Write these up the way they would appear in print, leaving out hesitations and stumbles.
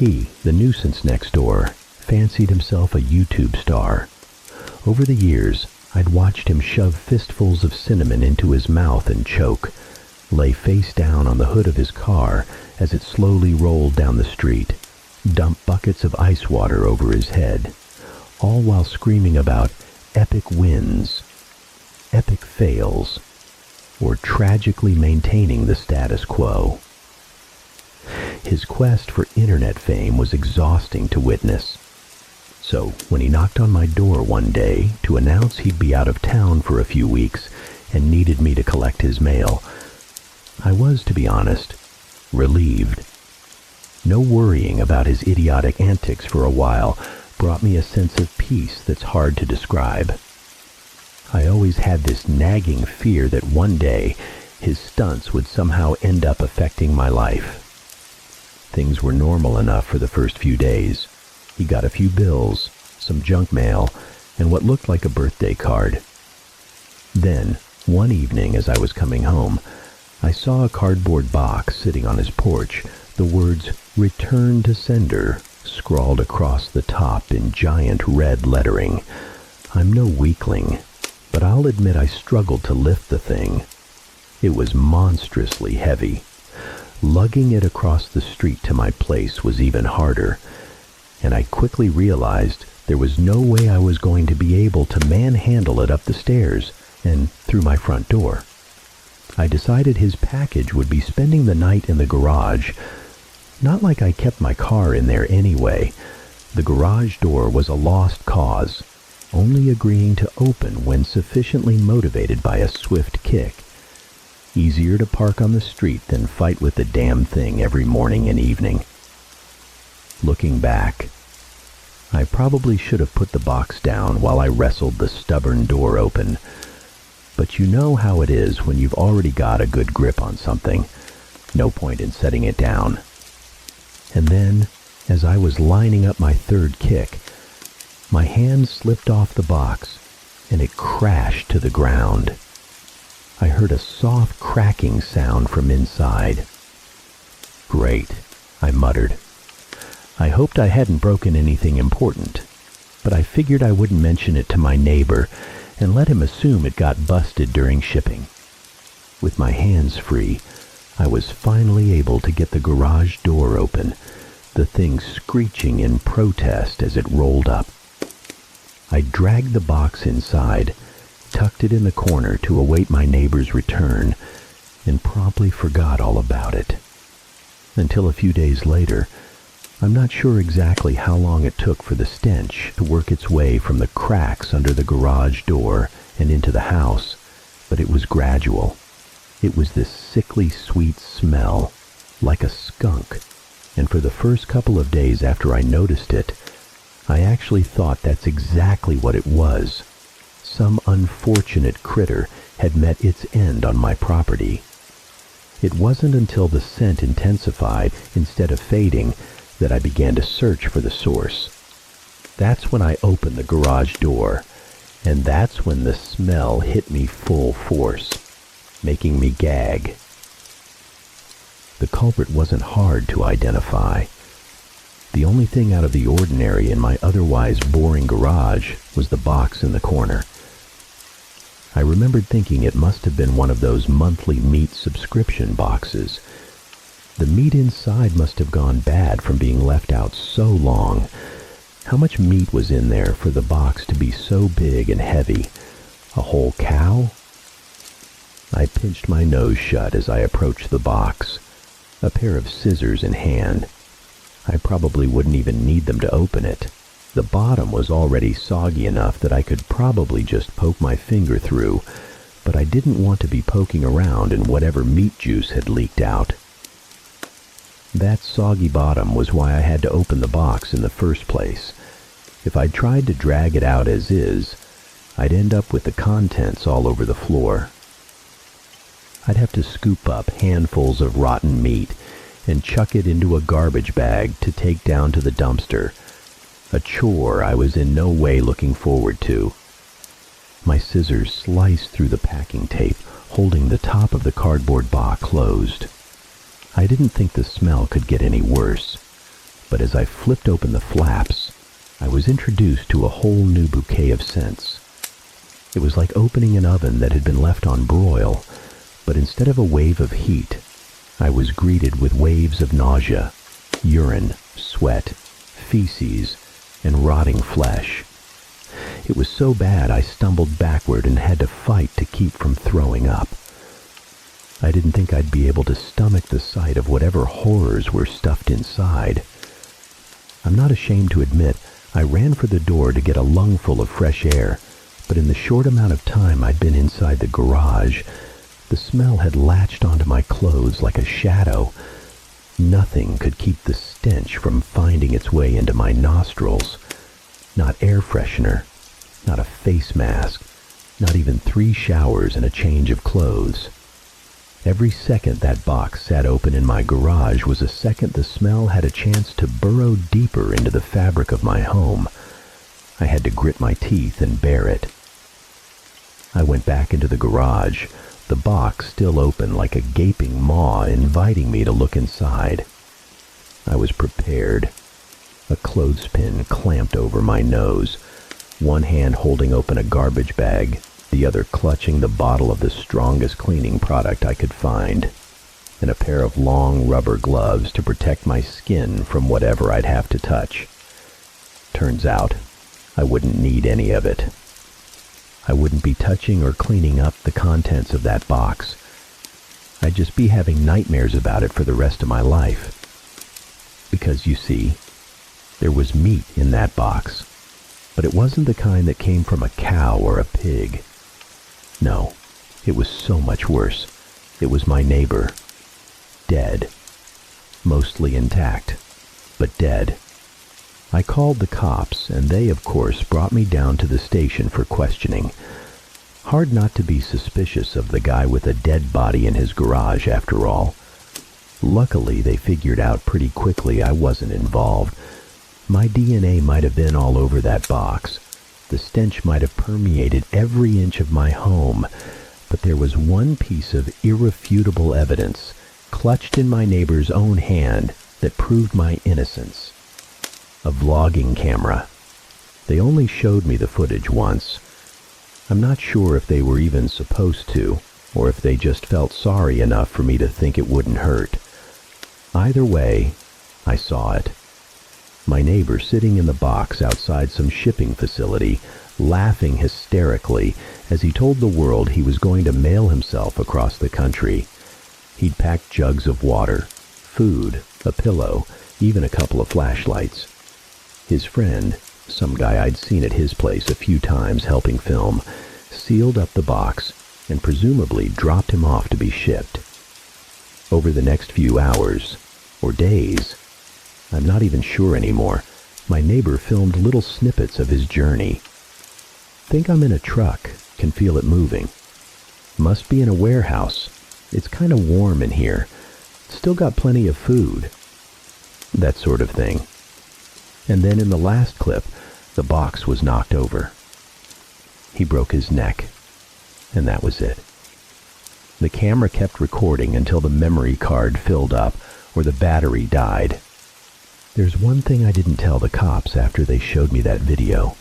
He, the nuisance next door, fancied himself a YouTube star. Over the years, I'd watched him shove fistfuls of cinnamon into his mouth and choke, lay face down on the hood of his car as it slowly rolled down the street, dump buckets of ice water over his head, all while screaming about epic wins, epic fails, or tragically maintaining the status quo. His quest for internet fame was exhausting to witness. So, when he knocked on my door one day to announce he'd be out of town for a few weeks and needed me to collect his mail, I was, to be honest, relieved. No worrying about his idiotic antics for a while brought me a sense of peace that's hard to describe. I always had this nagging fear that one day his stunts would somehow end up affecting my life. Things were normal enough for the first few days. He got a few bills, some junk mail, and what looked like a birthday card. Then, one evening as I was coming home, I saw a cardboard box sitting on his porch, the words "Return to Sender" scrawled across the top in giant red lettering. I'm no weakling, but I'll admit I struggled to lift the thing. It was monstrously heavy. Lugging it across the street to my place was even harder, and I quickly realized there was no way I was going to be able to manhandle it up the stairs and through my front door. I decided his package would be spending the night in the garage. Not like I kept my car in there anyway. The garage door was a lost cause, only agreeing to open when sufficiently motivated by a swift kick. Easier to park on the street than fight with the damn thing every morning and evening. Looking back, I probably should have put the box down while I wrestled the stubborn door open. But you know how it is when you've already got a good grip on something. No point in setting it down. And then, as I was lining up my third kick, my hand slipped off the box and it crashed to the ground. I heard a soft cracking sound from inside. Great, I muttered. I hoped I hadn't broken anything important, but I figured I wouldn't mention it to my neighbor and let him assume it got busted during shipping. With my hands free, I was finally able to get the garage door open, the thing screeching in protest as it rolled up. I dragged the box inside, tucked it in the corner to await my neighbor's return, and promptly forgot all about it. Until a few days later, I'm not sure exactly how long it took for the stench to work its way from the cracks under the garage door and into the house, but it was gradual. It was this sickly sweet smell, like a skunk, and for the first couple of days after I noticed it, I actually thought that's exactly what it was. Some unfortunate critter had met its end on my property. It wasn't until the scent intensified instead of fading that I began to search for the source. That's when I opened the garage door, and that's when the smell hit me full force, making me gag. The culprit wasn't hard to identify. The only thing out of the ordinary in my otherwise boring garage was the box in the corner. I remembered thinking it must have been one of those monthly meat subscription boxes. The meat inside must have gone bad from being left out so long. How much meat was in there for the box to be so big and heavy? A whole cow? I pinched my nose shut as I approached the box, a pair of scissors in hand. I probably wouldn't even need them to open it. The bottom was already soggy enough that I could probably just poke my finger through, but I didn't want to be poking around in whatever meat juice had leaked out. That soggy bottom was why I had to open the box in the first place. If I tried to drag it out as is, I'd end up with the contents all over the floor. I'd have to scoop up handfuls of rotten meat and chuck it into a garbage bag to take down to the dumpster, a chore I was in no way looking forward to. My scissors sliced through the packing tape, holding the top of the cardboard box closed. I didn't think the smell could get any worse, but as I flipped open the flaps, I was introduced to a whole new bouquet of scents. It was like opening an oven that had been left on broil, but instead of a wave of heat, I was greeted with waves of nausea, urine, sweat, feces, and rotting flesh. It was so bad I stumbled backward and had to fight to keep from throwing up. I didn't think I'd be able to stomach the sight of whatever horrors were stuffed inside. I'm not ashamed to admit I ran for the door to get a lungful of fresh air, but in the short amount of time I'd been inside the garage, the smell had latched onto my clothes like a shadow. Nothing could keep the stench from finding its way into my nostrils. Not air freshener, not a face mask, not even 3 showers and a change of clothes. Every second that box sat open in my garage was a second the smell had a chance to burrow deeper into the fabric of my home. I had to grit my teeth and bear it. I went back into the garage, the box still open like a gaping maw inviting me to look inside. I was prepared. A clothespin clamped over my nose, one hand holding open a garbage bag, the other clutching the bottle of the strongest cleaning product I could find, and a pair of long rubber gloves to protect my skin from whatever I'd have to touch. Turns out, I wouldn't need any of it. I wouldn't be touching or cleaning up the contents of that box. I'd just be having nightmares about it for the rest of my life. Because, you see, there was meat in that box, but it wasn't the kind that came from a cow or a pig. No, it was so much worse. It was my neighbor. Dead. Mostly intact, but dead. I called the cops, and they, of course, brought me down to the station for questioning. Hard not to be suspicious of the guy with a dead body in his garage, after all. Luckily, they figured out pretty quickly I wasn't involved. My DNA might have been all over that box. The stench might have permeated every inch of my home, but there was one piece of irrefutable evidence, clutched in my neighbor's own hand, that proved my innocence. A vlogging camera. They only showed me the footage once. I'm not sure if they were even supposed to, or if they just felt sorry enough for me to think it wouldn't hurt. Either way, I saw it. My neighbor sitting in the box outside some shipping facility, laughing hysterically as he told the world he was going to mail himself across the country. He'd packed jugs of water, food, a pillow, even a couple of flashlights. His friend, some guy I'd seen at his place a few times helping film, sealed up the box and presumably dropped him off to be shipped. Over the next few hours, or days, I'm not even sure anymore, my neighbor filmed little snippets of his journey. Think I'm in a truck, can feel it moving. Must be in a warehouse. It's kind of warm in here. Still got plenty of food. That sort of thing. And then in the last clip, the box was knocked over. He broke his neck, and that was it. The camera kept recording until the memory card filled up or the battery died. There's one thing I didn't tell the cops after they showed me that video.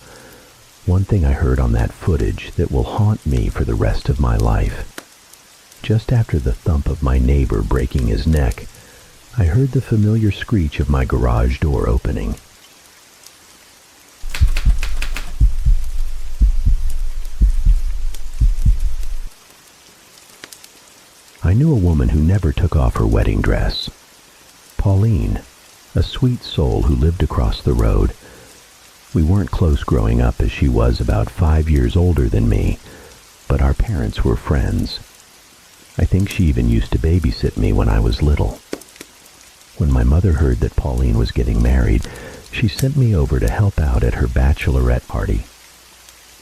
One thing I heard on that footage that will haunt me for the rest of my life. Just after the thump of my neighbor breaking his neck, I heard the familiar screech of my garage door opening. I knew a woman who never took off her wedding dress. Pauline, a sweet soul who lived across the road. We weren't close growing up as she was about 5 years older than me, but our parents were friends. I think she even used to babysit me when I was little. When my mother heard that Pauline was getting married, she sent me over to help out at her bachelorette party.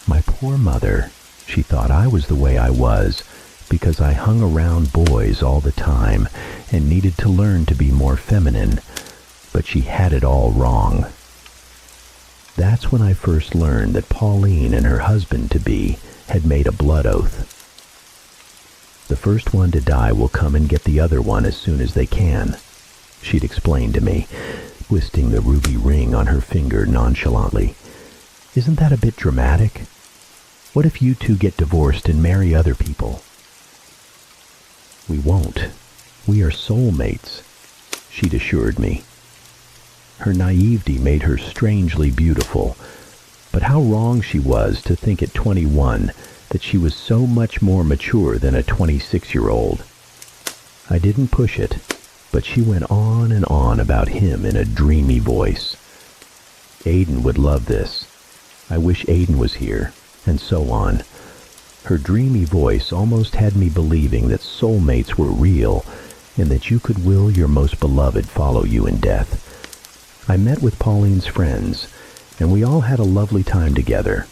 My poor mother, she thought I was the way I was because I hung around boys all the time and needed to learn to be more feminine, but she had it all wrong. That's when I first learned that Pauline and her husband-to-be had made a blood oath. The first one to die will come and get the other one as soon as they can, she'd explained to me, twisting the ruby ring on her finger nonchalantly. "Isn't that a bit dramatic? What if you two get divorced and marry other people?" "We won't. We are soulmates," she'd assured me. Her naivety made her strangely beautiful, but how wrong she was to think at 21 that she was so much more mature than a 26-year-old. I didn't push it, but she went on and on about him in a dreamy voice. "Aiden would love this. I wish Aiden was here," and so on. Her dreamy voice almost had me believing that soulmates were real and that you could will your most beloved follow you in death. I met with Pauline's friends, and we all had a lovely time together.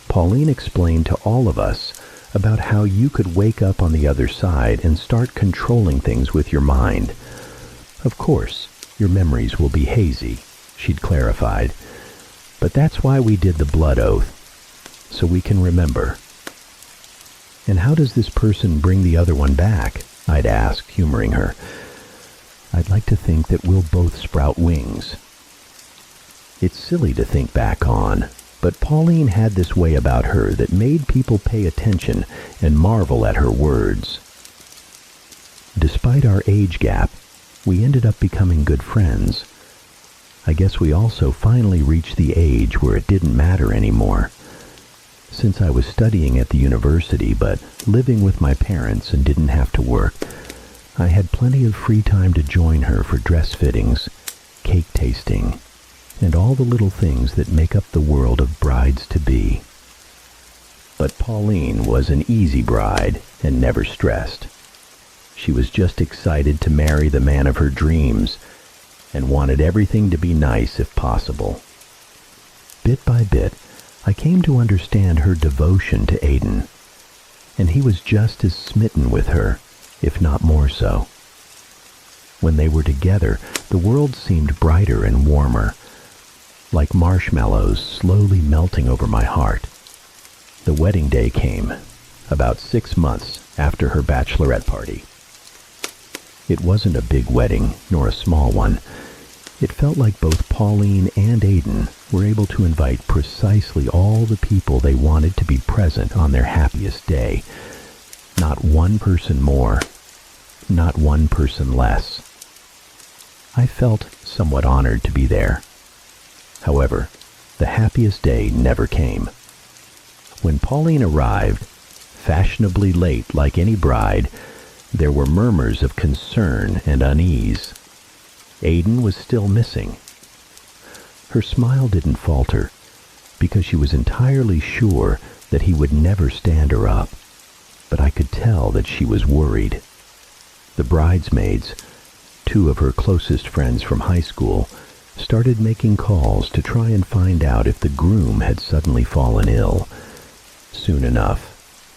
Pauline explained to all of us about how you could wake up on the other side and start controlling things with your mind. Of course, your memories will be hazy, she'd clarified, but that's why we did the blood oath, so we can remember. "And how does this person bring the other one back?" I'd asked, humoring her. "I'd like to think that we'll both sprout wings." It's silly to think back on, but Pauline had this way about her that made people pay attention and marvel at her words. Despite our age gap, we ended up becoming good friends. I guess we also finally reached the age where it didn't matter anymore. Since I was studying at the university but living with my parents and didn't have to work, I had plenty of free time to join her for dress fittings, cake tasting, and all the little things that make up the world of brides-to-be. But Pauline was an easy bride and never stressed. She was just excited to marry the man of her dreams and wanted everything to be nice if possible. Bit by bit, I came to understand her devotion to Aiden, and he was just as smitten with her, if not more so. When they were together, the world seemed brighter and warmer, like marshmallows slowly melting over my heart. The wedding day came, about 6 months after her bachelorette party. It wasn't a big wedding, nor a small one. It felt like both Pauline and Aiden were able to invite precisely all the people they wanted to be present on their happiest day. Not one person more, not one person less. I felt somewhat honored to be there. However, the happiest day never came. When Pauline arrived, fashionably late like any bride, there were murmurs of concern and unease. Aiden was still missing. Her smile didn't falter, because she was entirely sure that he would never stand her up, but I could tell that she was worried. The bridesmaids, 2 of her closest friends from high school, started making calls to try and find out if the groom had suddenly fallen ill. Soon enough,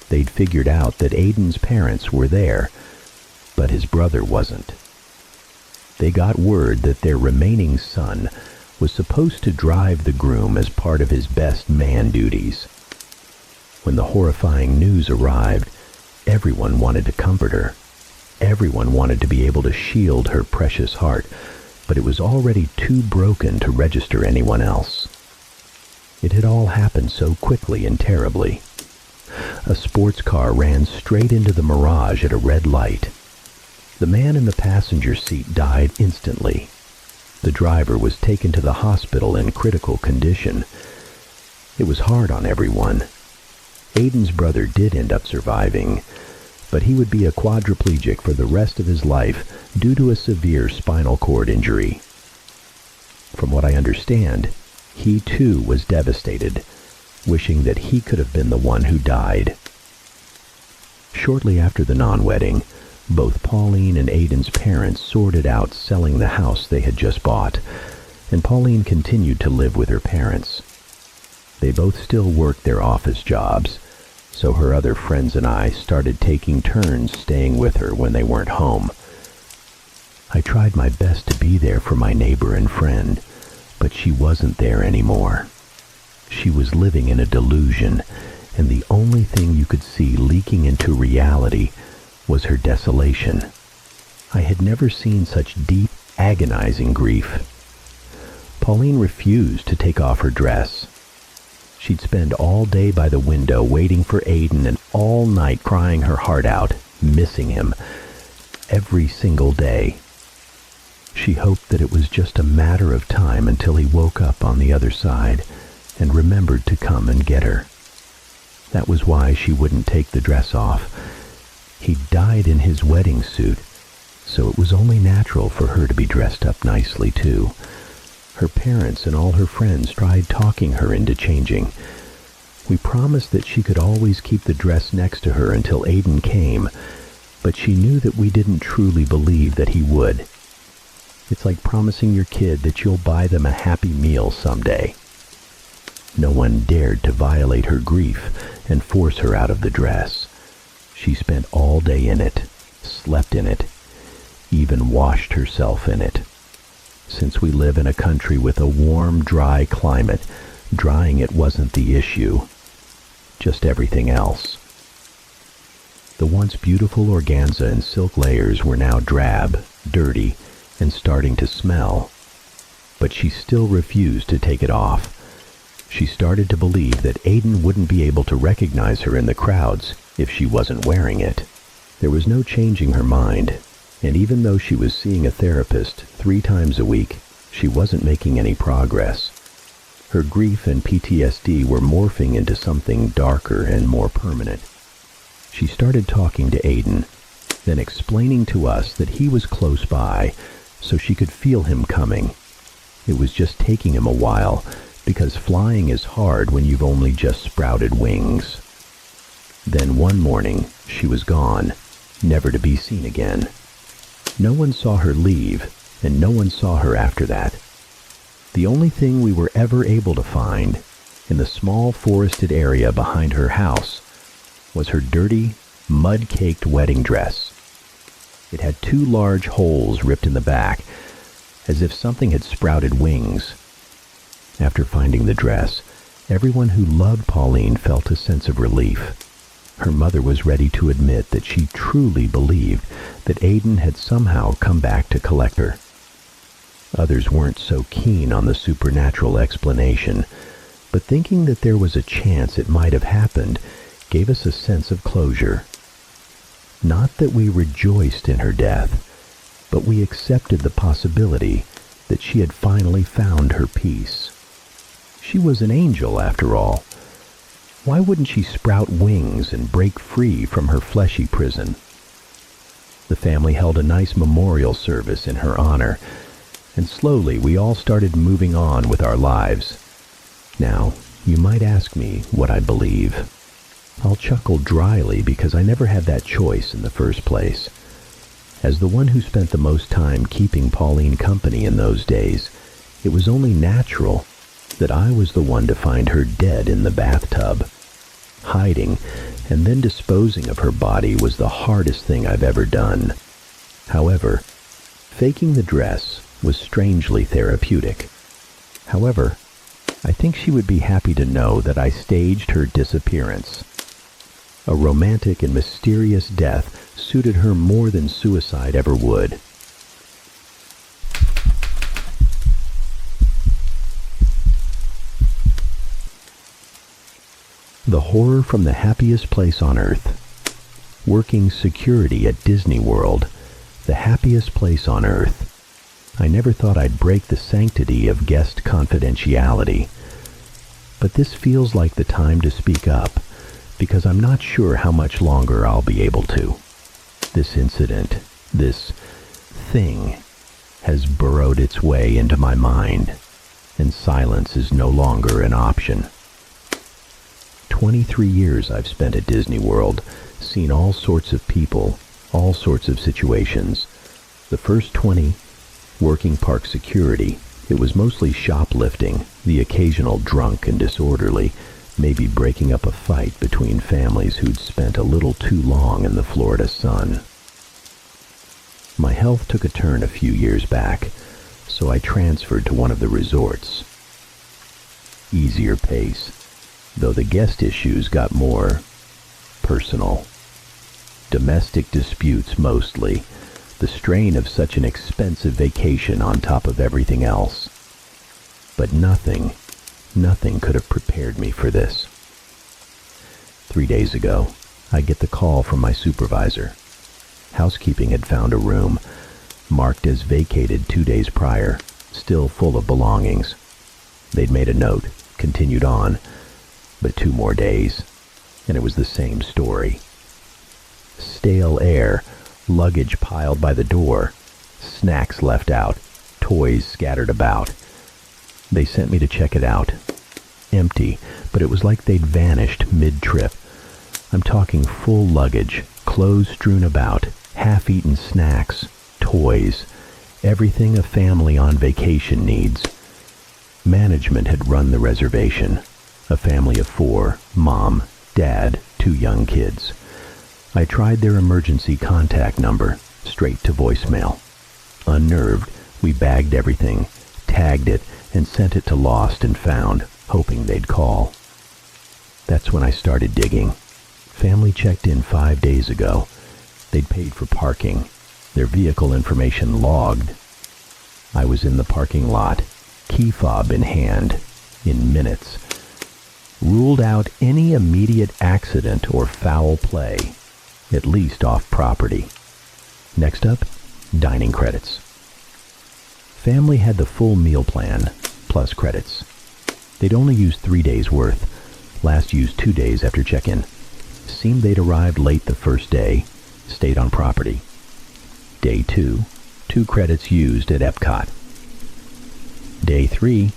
they'd figured out that Aiden's parents were there, but his brother wasn't. They got word that their remaining son was supposed to drive the groom as part of his best man duties. When the horrifying news arrived, everyone wanted to comfort her. Everyone wanted to be able to shield her precious heart, but it was already too broken to register anyone else. It had all happened so quickly and terribly. A sports car ran straight into the mirage at a red light. The man in the passenger seat died instantly. The driver was taken to the hospital in critical condition. It was hard on everyone. Aiden's brother did end up surviving, but he would be a quadriplegic for the rest of his life due to a severe spinal cord injury. From what I understand, he too was devastated, wishing that he could have been the one who died. Shortly after the non-wedding, both Pauline and Aiden's parents sorted out selling the house they had just bought, and Pauline continued to live with her parents. They both still worked their office jobs, so her other friends and I started taking turns staying with her when they weren't home. I tried my best to be there for my neighbor and friend, but she wasn't there anymore. She was living in a delusion, and the only thing you could see leaking into reality was her desolation. I had never seen such deep, agonizing grief. Pauline refused to take off her dress. She'd spend all day by the window waiting for Aiden and all night crying her heart out, missing him, every single day. She hoped that it was just a matter of time until he woke up on the other side and remembered to come and get her. That was why she wouldn't take the dress off. He died in his wedding suit, so it was only natural for her to be dressed up nicely too. Her parents and all her friends tried talking her into changing. We promised that she could always keep the dress next to her until Aiden came, but she knew that we didn't truly believe that he would. It's like promising your kid that you'll buy them a happy meal someday. No one dared to violate her grief and force her out of the dress. She spent all day in it, slept in it, even washed herself in it. Since we live in a country with a warm, dry climate, drying it wasn't the issue, just everything else. The once beautiful organza and silk layers were now drab, dirty, and starting to smell, but she still refused to take it off. She started to believe that Aiden wouldn't be able to recognize her in the crowds if she wasn't wearing it. There was no changing her mind, and even though she was seeing a therapist 3 times a week, she wasn't making any progress. Her grief and PTSD were morphing into something darker and more permanent. She started talking to Aiden, then explaining to us that he was close by, so she could feel him coming. It was just taking him a while, because flying is hard when you've only just sprouted wings. Then one morning, she was gone, never to be seen again. No one saw her leave, and no one saw her after that. The only thing we were ever able to find, in the small forested area behind her house, was her dirty, mud-caked wedding dress. It had 2 large holes ripped in the back, as if something had sprouted wings. After finding the dress, everyone who loved Pauline felt a sense of relief. Her mother was ready to admit that she truly believed that Aiden had somehow come back to collect her. Others weren't so keen on the supernatural explanation, but thinking that there was a chance it might have happened gave us a sense of closure. Not that we rejoiced in her death, but we accepted the possibility that she had finally found her peace. She was an angel, after all. Why wouldn't she sprout wings and break free from her fleshy prison? The family held a nice memorial service in her honor, and slowly we all started moving on with our lives. Now, you might ask me what I believe. I'll chuckle dryly because I never had that choice in the first place. As the one who spent the most time keeping Pauline company in those days, it was only natural that I was the one to find her dead in the bathtub. Hiding and then disposing of her body was the hardest thing I've ever done. However, faking the dress was strangely therapeutic. However, I think she would be happy to know that I staged her disappearance. A romantic and mysterious death suited her more than suicide ever would. The horror from the happiest place on earth. Working security at Disney World, the happiest place on earth. I never thought I'd break the sanctity of guest confidentiality. But this feels like the time to speak up, because I'm not sure how much longer I'll be able to. This incident, this thing, has burrowed its way into my mind, and silence is no longer an option. 23 years I've spent at Disney World, seen all sorts of people, all sorts of situations. The first 20, working park security, it was mostly shoplifting, the occasional drunk and disorderly, maybe breaking up a fight between families who'd spent a little too long in the Florida sun. My health took a turn a few years back, so I transferred to one of the resorts. Easier pace, though the guest issues got more personal. Domestic disputes mostly, the strain of such an expensive vacation on top of everything else. But nothing could have prepared me for this. 3 days ago, I get the call from my supervisor. Housekeeping had found a room, marked as vacated 2 days prior, still full of belongings. They'd made a note, continued on, but 2 more days, and it was the same story. Stale air, luggage piled by the door, snacks left out, toys scattered about. They sent me to check it out. Empty, but it was like they'd vanished mid-trip. I'm talking full luggage, clothes strewn about, half-eaten snacks, toys, everything a family on vacation needs. Management had run the reservation. A family of 4, mom, dad, 2 young kids. I tried their emergency contact number, straight to voicemail. Unnerved, we bagged everything, tagged it, and sent it to Lost and Found, hoping they'd call. That's when I started digging. Family checked in 5 days ago. They'd paid for parking, their vehicle information logged. I was in the parking lot, key fob in hand, in minutes. Ruled out any immediate accident or foul play, at least off property. Next up, dining credits. Family had the full meal plan, plus credits. They'd only used 3 days worth, last used 2 days after check-in. Seemed they'd arrived late the first day, stayed on property. Day 2, 2 credits used at Epcot. Day 3,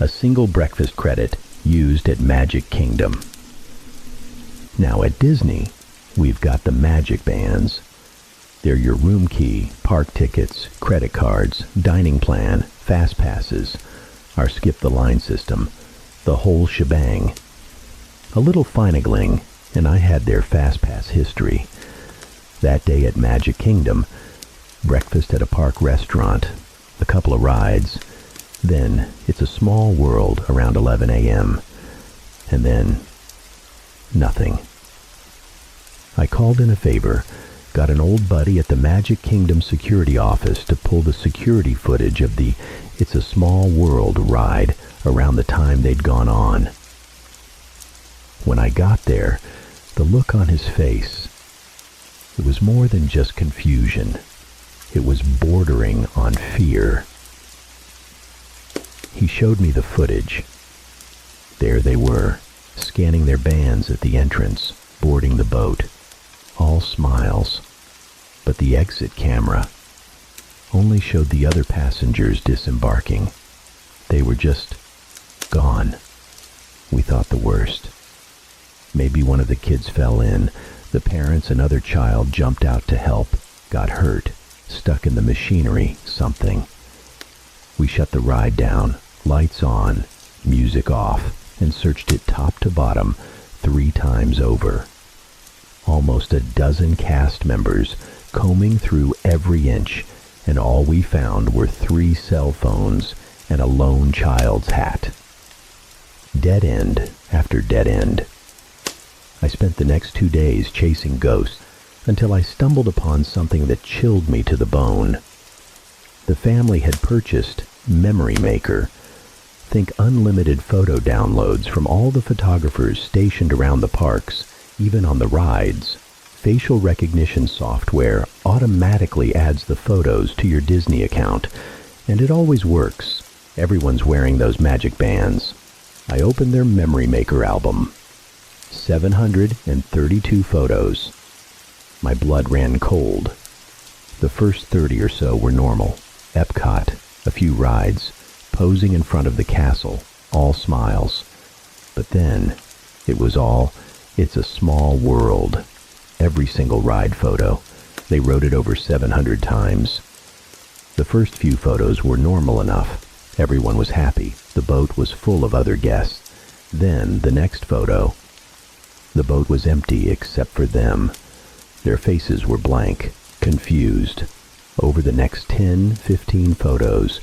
a single breakfast credit used at Magic Kingdom. Now at Disney, we've got the Magic Bands. They're your room key, park tickets, credit cards, dining plan, fast passes, our skip the line system, the whole shebang. A little finagling, and I had their fast pass history. That day at Magic Kingdom, breakfast at a park restaurant, a couple of rides, then It's a Small World around 11 a.m., and then nothing. I called in a favor, got an old buddy at the Magic Kingdom security office to pull the security footage of the It's a Small World ride around the time they'd gone on. When I got there, the look on his face, it was more than just confusion. It was bordering on fear. He showed me the footage. There they were, scanning their bands at the entrance, boarding the boat. All smiles. But the exit camera only showed the other passengers disembarking. They were just gone. We thought the worst. Maybe one of the kids fell in. The parents and other child jumped out to help, got hurt, stuck in the machinery, something. We shut the ride down, lights on, music off, and searched it top to bottom 3 times over. Almost a dozen cast members combing through every inch, and all we found were 3 cell phones and a lone child's hat. Dead end after dead end. I spent the next 2 days chasing ghosts until I stumbled upon something that chilled me to the bone. The family had purchased Memory Maker. Think unlimited photo downloads from all the photographers stationed around the parks, even on the rides. Facial recognition software automatically adds the photos to your Disney account, and it always works. Everyone's wearing those magic bands. I opened their Memory Maker album. 732 photos. My blood ran cold. The first 30 or so were normal. Epcot, a few rides, posing in front of the castle, all smiles. But then, it was all It's a Small World. Every single ride photo. They wrote it over 700 times. The first few photos were normal enough. Everyone was happy. The boat was full of other guests. Then, the next photo. The boat was empty except for them. Their faces were blank, confused. Over the next 10, 15 photos,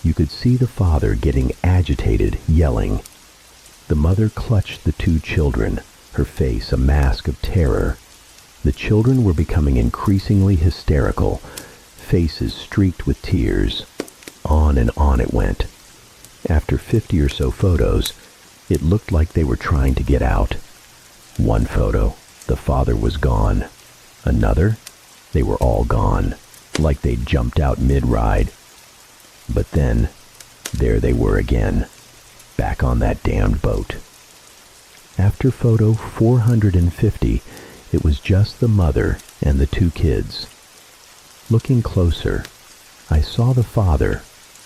you could see the father getting agitated, yelling. The mother clutched the 2 children, her face a mask of terror. The children were becoming increasingly hysterical, faces streaked with tears. On and on it went. After 50 or so photos, it looked like they were trying to get out. One photo, the father was gone. Another, they were all gone, like they'd jumped out mid-ride. But then, there they were again, back on that damned boat. After photo 450, it was just the mother and the two kids. Looking closer, I saw the father,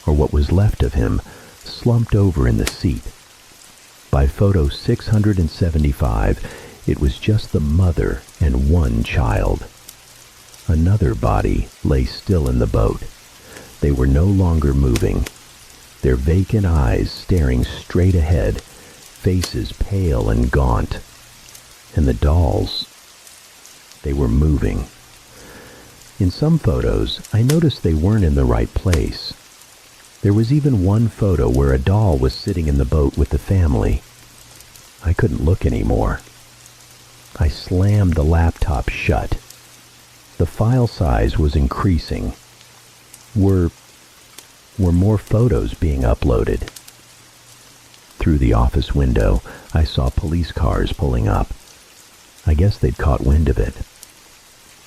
or what was left of him, slumped over in the seat. By photo 675, it was just the mother and one child. Another body lay still in the boat. They were no longer moving, their vacant eyes staring straight ahead, faces pale and gaunt. And the dolls, they were moving. In some photos, I noticed they weren't in the right place. There was even one photo where a doll was sitting in the boat with the family. I couldn't look anymore. I slammed the laptop shut. The file size was increasing. Were more photos being uploaded? Through the office window, I saw police cars pulling up. I guess they'd caught wind of it.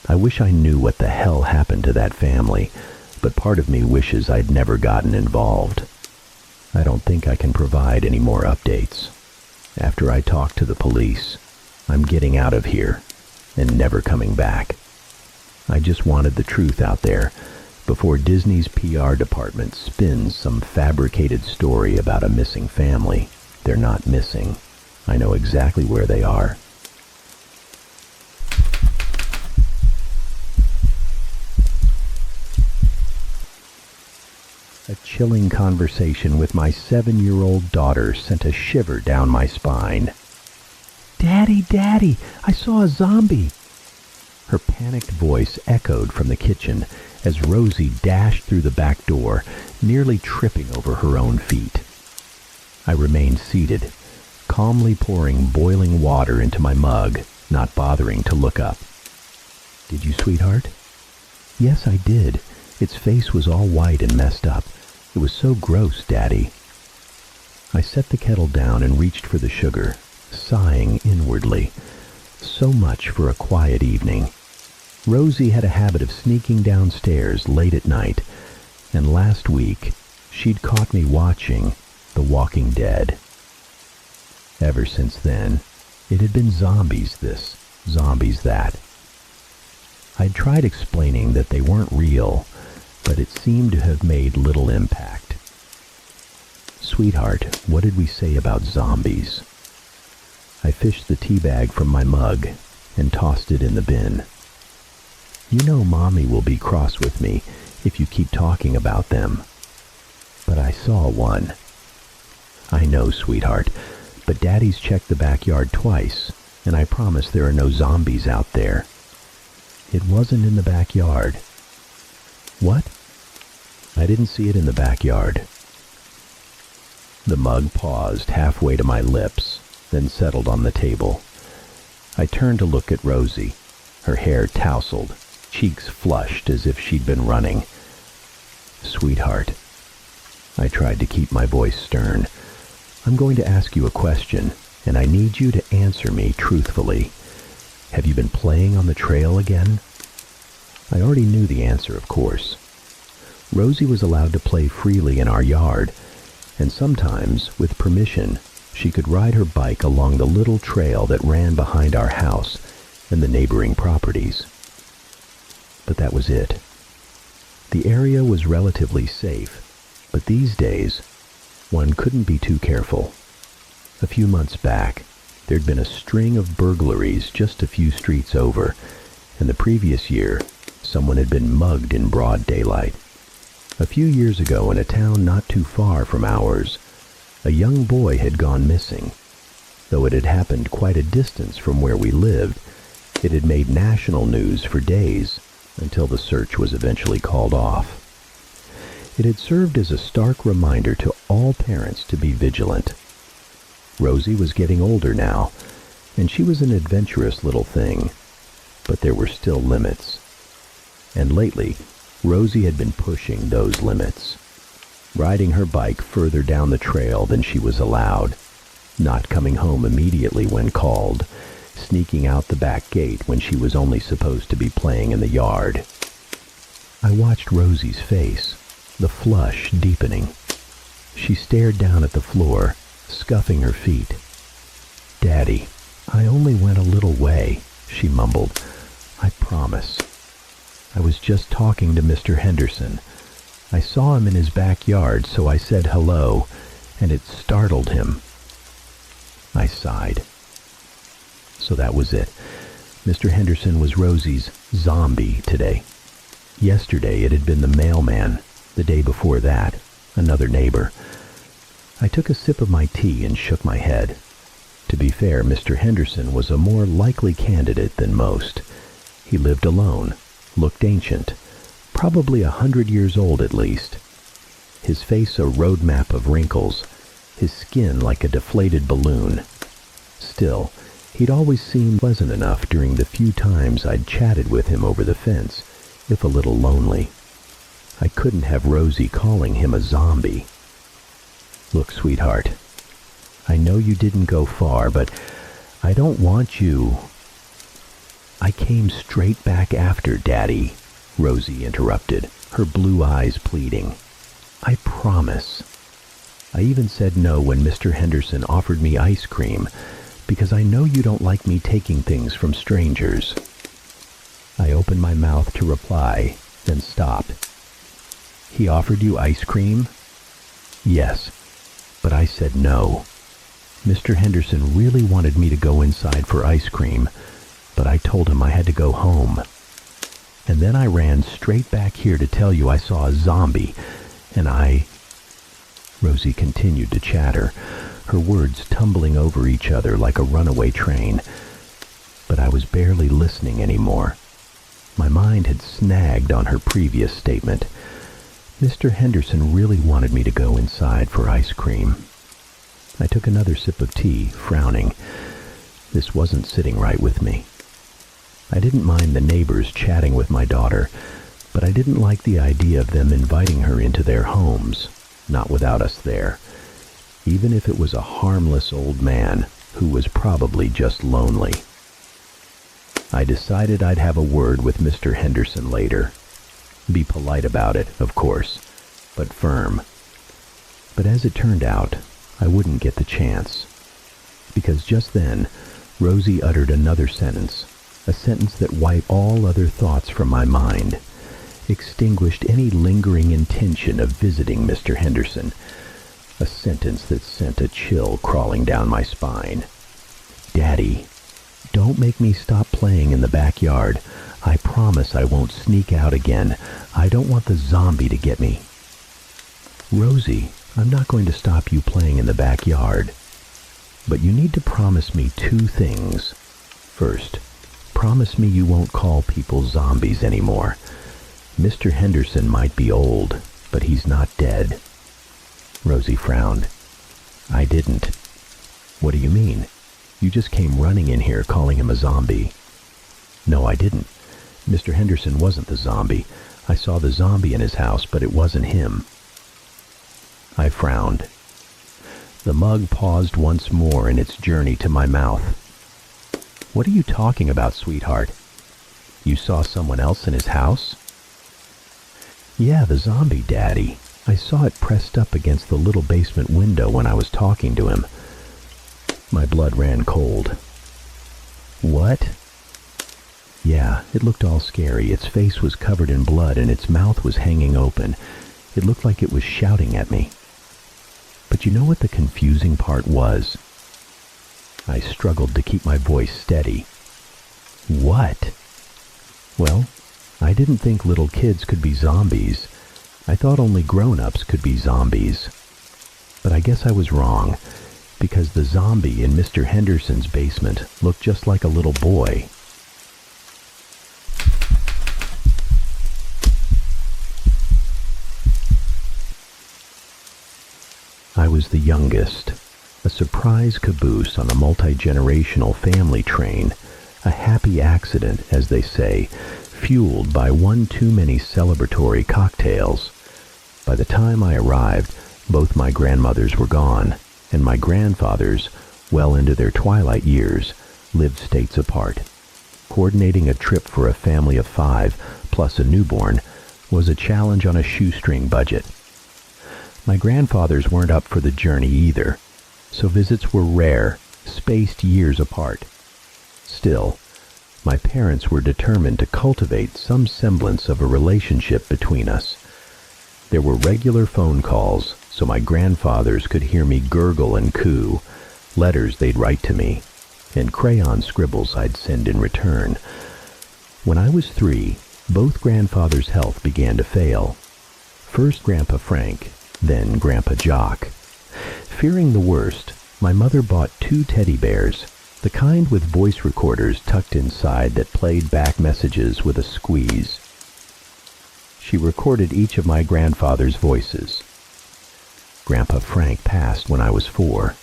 I wish I knew what the hell happened to that family, but part of me wishes I'd never gotten involved. I don't think I can provide any more updates. After I talk to the police, I'm getting out of here and never coming back. I just wanted the truth out there before Disney's PR department spins some fabricated story about a missing family. They're not missing. I know exactly where they are. A chilling conversation with my 7-year-old daughter sent a shiver down my spine. "Daddy, Daddy, I saw a zombie!" Her panicked voice echoed from the kitchen as Rosie dashed through the back door, nearly tripping over her own feet. I remained seated, calmly pouring boiling water into my mug, not bothering to look up. "Did you, sweetheart?" "Yes, I did. Its face was all white and messed up. It was so gross, Daddy." I set the kettle down and reached for the sugar, sighing inwardly. So much for a quiet evening. Rosie had a habit of sneaking downstairs late at night, and last week she'd caught me watching The Walking Dead. Ever since then, it had been zombies this, zombies that. I'd tried explaining that they weren't real, but it seemed to have made little impact. "Sweetheart, what did we say about zombies?" I fished the tea bag from my mug and tossed it in the bin. "You know Mommy will be cross with me if you keep talking about them." "But I saw one." "I know, sweetheart, but Daddy's checked the backyard twice, and I promise there are no zombies out there." "It wasn't in the backyard." "What?" "I didn't see it in the backyard." The mug paused halfway to my lips, then settled on the table. I turned to look at Rosie, her hair tousled, cheeks flushed as if she'd been running. "Sweetheart," I tried to keep my voice stern, "I'm going to ask you a question, and I need you to answer me truthfully. Have you been playing on the trail again?" I already knew the answer, of course. Rosie was allowed to play freely in our yard, and sometimes, with permission, she could ride her bike along the little trail that ran behind our house and the neighboring properties. But that was it. The area was relatively safe, but these days, one couldn't be too careful. A few months back, there'd been a string of burglaries just a few streets over, and the previous year, someone had been mugged in broad daylight. A few years ago, in a town not too far from ours, a young boy had gone missing. Though it had happened quite a distance from where we lived, it had made national news for days until the search was eventually called off. It had served as a stark reminder to all parents to be vigilant. Rosie was getting older now, and she was an adventurous little thing, but there were still limits. And lately, Rosie had been pushing those limits. riding her bike further down the trail than she was allowed, not coming home immediately when called, sneaking out the back gate when she was only supposed to be playing in the yard. I watched Rosie's face, the flush deepening. She stared down at the floor, scuffing her feet. "Daddy, I only went a little way," she mumbled. "I promise. I was just talking to Mr. Henderson. I saw him in his backyard, so I said hello, and it startled him." I sighed. So that was it. Mr. Henderson was Rosie's zombie today. Yesterday it had been the mailman. The day before that, another neighbor. I took a sip of my tea and shook my head. To be fair, Mr. Henderson was a more likely candidate than most. He lived alone, looked ancient, probably 100 years old at least. His face a road map of wrinkles, his skin like a deflated balloon. Still, he'd always seemed pleasant enough during the few times I'd chatted with him over the fence, if a little lonely. I couldn't have Rosie calling him a zombie. "Look, sweetheart, I know you didn't go far, but I don't want you—" "I came straight back after, Daddy," Rosie interrupted, her blue eyes pleading. "I promise. I even said no when Mr. Henderson offered me ice cream, because I know you don't like me taking things from strangers." I opened my mouth to reply, then stopped. "He offered you ice cream?" "Yes, but I said no. Mr. Henderson really wanted me to go inside for ice cream, but I told him I had to go home. And then I ran straight back here to tell you I saw a zombie, and I—" Rosie continued to chatter, her words tumbling over each other like a runaway train. But I was barely listening anymore. My mind had snagged on her previous statement. Mr. Henderson really wanted me to go inside for ice cream. I took another sip of tea, frowning. This wasn't sitting right with me. I didn't mind the neighbors chatting with my daughter, but I didn't like the idea of them inviting her into their homes, not without us there, even if it was a harmless old man who was probably just lonely. I decided I'd have a word with Mr. Henderson later. Be polite about it, of course, but firm. But as it turned out, I wouldn't get the chance. Because just then, Rosie uttered another sentence, a sentence that wiped all other thoughts from my mind, extinguished any lingering intention of visiting Mr. Henderson, a sentence that sent a chill crawling down my spine. "Daddy, don't make me stop playing in the backyard. I promise I won't sneak out again. I don't want the zombie to get me." "Rosie, I'm not going to stop you playing in the backyard. But you need to promise me 2 things. First, promise me you won't call people zombies anymore. Mr. Henderson might be old, but he's not dead." Rosie frowned. "I didn't." "What do you mean? You just came running in here calling him a zombie." "No, I didn't. Mr. Henderson wasn't the zombie. I saw the zombie in his house, but it wasn't him." I frowned. The mug paused once more in its journey to my mouth. "What are you talking about, sweetheart? You saw someone else in his house?" "Yeah, the zombie, Daddy. I saw it pressed up against the little basement window when I was talking to him." My blood ran cold. "What?" "Yeah, it looked all scary. Its face was covered in blood and its mouth was hanging open. It looked like it was shouting at me. But you know what the confusing part was?" I struggled to keep my voice steady. "What?" "Well, I didn't think little kids could be zombies. I thought only grown-ups could be zombies. But I guess I was wrong, because the zombie in Mr. Henderson's basement looked just like a little boy." I was the youngest, a surprise caboose on a multi-generational family train, a happy accident, as they say, fueled by one too many celebratory cocktails. By the time I arrived, both my grandmothers were gone, and my grandfathers, well into their twilight years, lived states apart. Coordinating a trip for a family of 5, plus a newborn, was a challenge on a shoestring budget. My grandfathers weren't up for the journey either, so visits were rare, spaced years apart. Still, my parents were determined to cultivate some semblance of a relationship between us. There were regular phone calls, so my grandfathers could hear me gurgle and coo, letters they'd write to me, and crayon scribbles I'd send in return. When I was 3, both grandfathers' health began to fail. First Grandpa Frank, then Grandpa Jock. Fearing the worst, my mother bought 2 teddy bears, the kind with voice recorders tucked inside that played back messages with a squeeze. She recorded each of my grandfather's voices. Grandpa Frank passed when I was 4.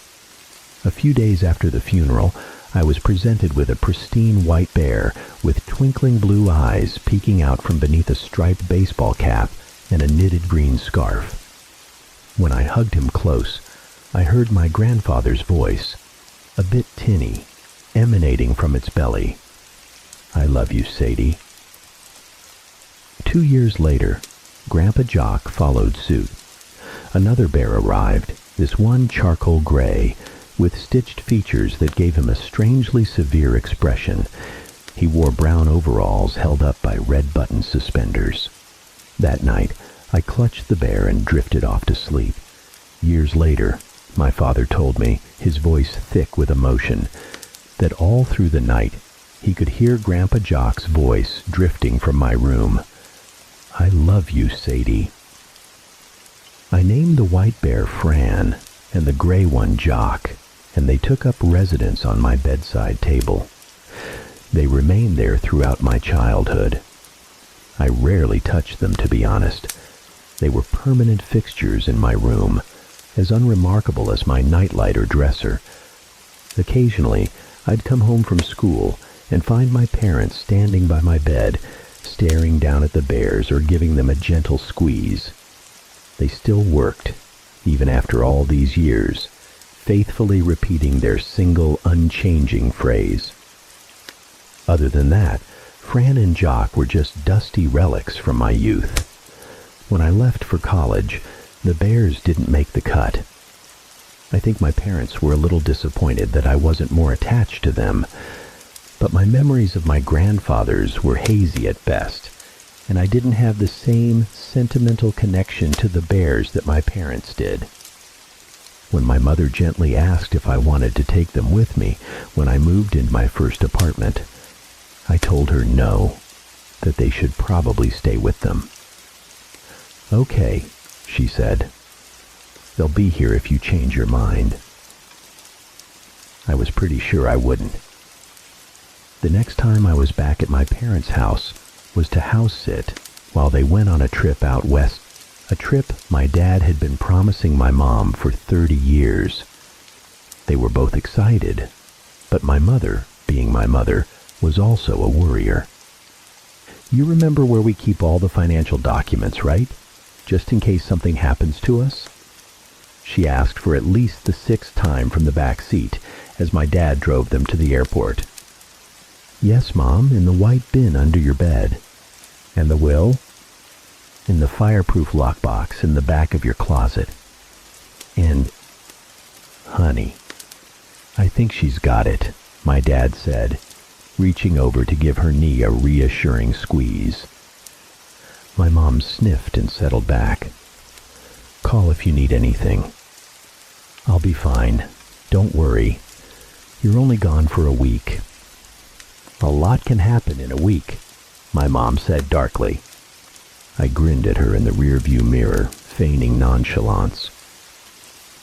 A few days after the funeral, I was presented with a pristine white bear with twinkling blue eyes peeking out from beneath a striped baseball cap and a knitted green scarf. When I hugged him close, I heard my grandfather's voice, a bit tinny, emanating from its belly. "I love you, Sadie." 2 years later, Grandpa Jock followed suit. Another bear arrived, this one charcoal gray, with stitched features that gave him a strangely severe expression. He wore brown overalls held up by red-button suspenders. That night, I clutched the bear and drifted off to sleep. Years later, my father told me, his voice thick with emotion, that all through the night, he could hear Grandpa Jock's voice drifting from my room. "I love you, Sadie." I named the white bear Fran and the gray one Jock, and they took up residence on my bedside table. They remained there throughout my childhood. I rarely touched them, to be honest. They were permanent fixtures in my room, as unremarkable as my nightlight or dresser. Occasionally, I'd come home from school and find my parents standing by my bed, staring down at the bears or giving them a gentle squeeze. They still worked, even after all these years, faithfully repeating their single, unchanging phrase. Other than that, Fran and Jock were just dusty relics from my youth. When I left for college, the bears didn't make the cut. I think my parents were a little disappointed that I wasn't more attached to them, but my memories of my grandfathers were hazy at best, and I didn't have the same sentimental connection to the bears that my parents did. When my mother gently asked if I wanted to take them with me when I moved into my first apartment, I told her no, that they should probably stay with them. "Okay," she said. "They'll be here if you change your mind." I was pretty sure I wouldn't. The next time I was back at my parents' house was to house sit while they went on a trip out west, a trip my dad had been promising my mom for 30 years. They were both excited, but my mother, being my mother, was also a worrier. "You remember where we keep all the financial documents, right? Just in case something happens to us?" She asked for at least the 6th time from the back seat as my dad drove them to the airport. "Yes, Mom, in the white bin under your bed." "And the will?" "In the fireproof lockbox in the back of your closet." "And, honey, I think she's got it," my dad said, reaching over to give her knee a reassuring squeeze. My mom sniffed and settled back. "Call if you need anything." "I'll be fine. Don't worry. You're only gone for a week." "A lot can happen in a week," my mom said darkly. I grinned at her in the rearview mirror, feigning nonchalance.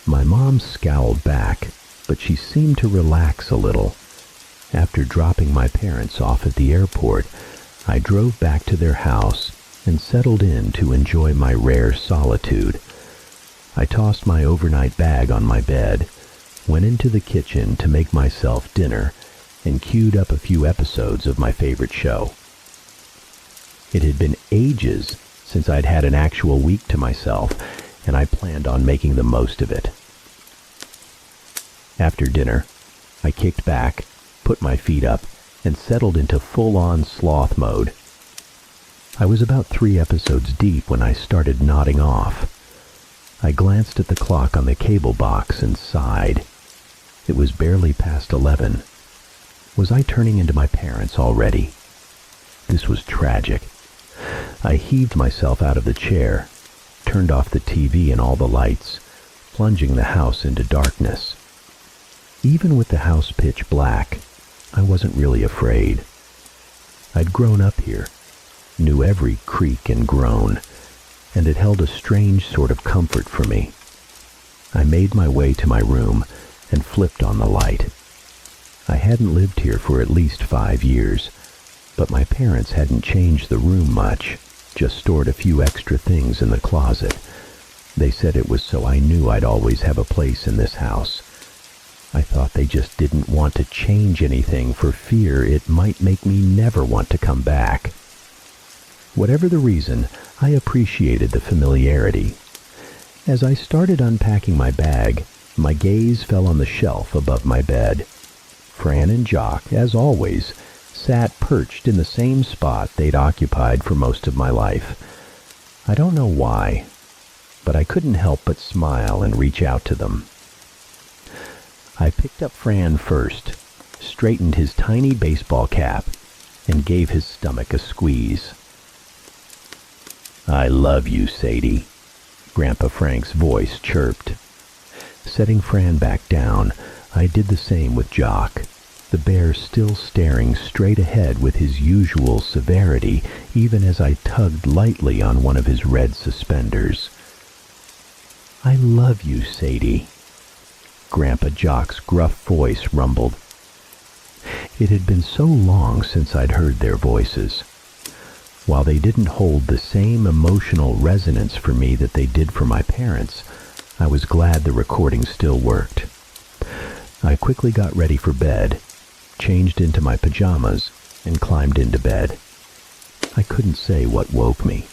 My mom scowled back, but she seemed to relax a little. After dropping my parents off at the airport, I drove back to their house and settled in to enjoy my rare solitude. I tossed my overnight bag on my bed, went into the kitchen to make myself dinner, and queued up a few episodes of my favorite show. It had been ages since I'd had an actual week to myself, and I planned on making the most of it. After dinner, I kicked back, put my feet up, and settled into full-on sloth mode. I was about 3 episodes deep when I started nodding off. I glanced at the clock on the cable box and sighed. It was barely past 11. Was I turning into my parents already? This was tragic. I heaved myself out of the chair, turned off the TV and all the lights, plunging the house into darkness. Even with the house pitch black, I wasn't really afraid. I'd grown up here, knew every creak and groan, and it held a strange sort of comfort for me. I made my way to my room and flipped on the light. I hadn't lived here for at least 5 years, but my parents hadn't changed the room much, just stored a few extra things in the closet. They said it was so I knew I'd always have a place in this house. I thought they just didn't want to change anything for fear it might make me never want to come back. Whatever the reason, I appreciated the familiarity. As I started unpacking my bag, my gaze fell on the shelf above my bed. Fran and Jock, as always, sat perched in the same spot they'd occupied for most of my life. I don't know why, but I couldn't help but smile and reach out to them. I picked up Fran first, straightened his tiny baseball cap, and gave his stomach a squeeze. "I love you, Sadie," Grandpa Frank's voice chirped. Setting Fran back down, I did the same with Jock, the bear still staring straight ahead with his usual severity, even as I tugged lightly on one of his red suspenders. "I love you, Sadie," Grandpa Jock's gruff voice rumbled. It had been so long since I'd heard their voices. While they didn't hold the same emotional resonance for me that they did for my parents, I was glad the recording still worked. I quickly got ready for bed, changed into my pajamas, and climbed into bed. I couldn't say what woke me.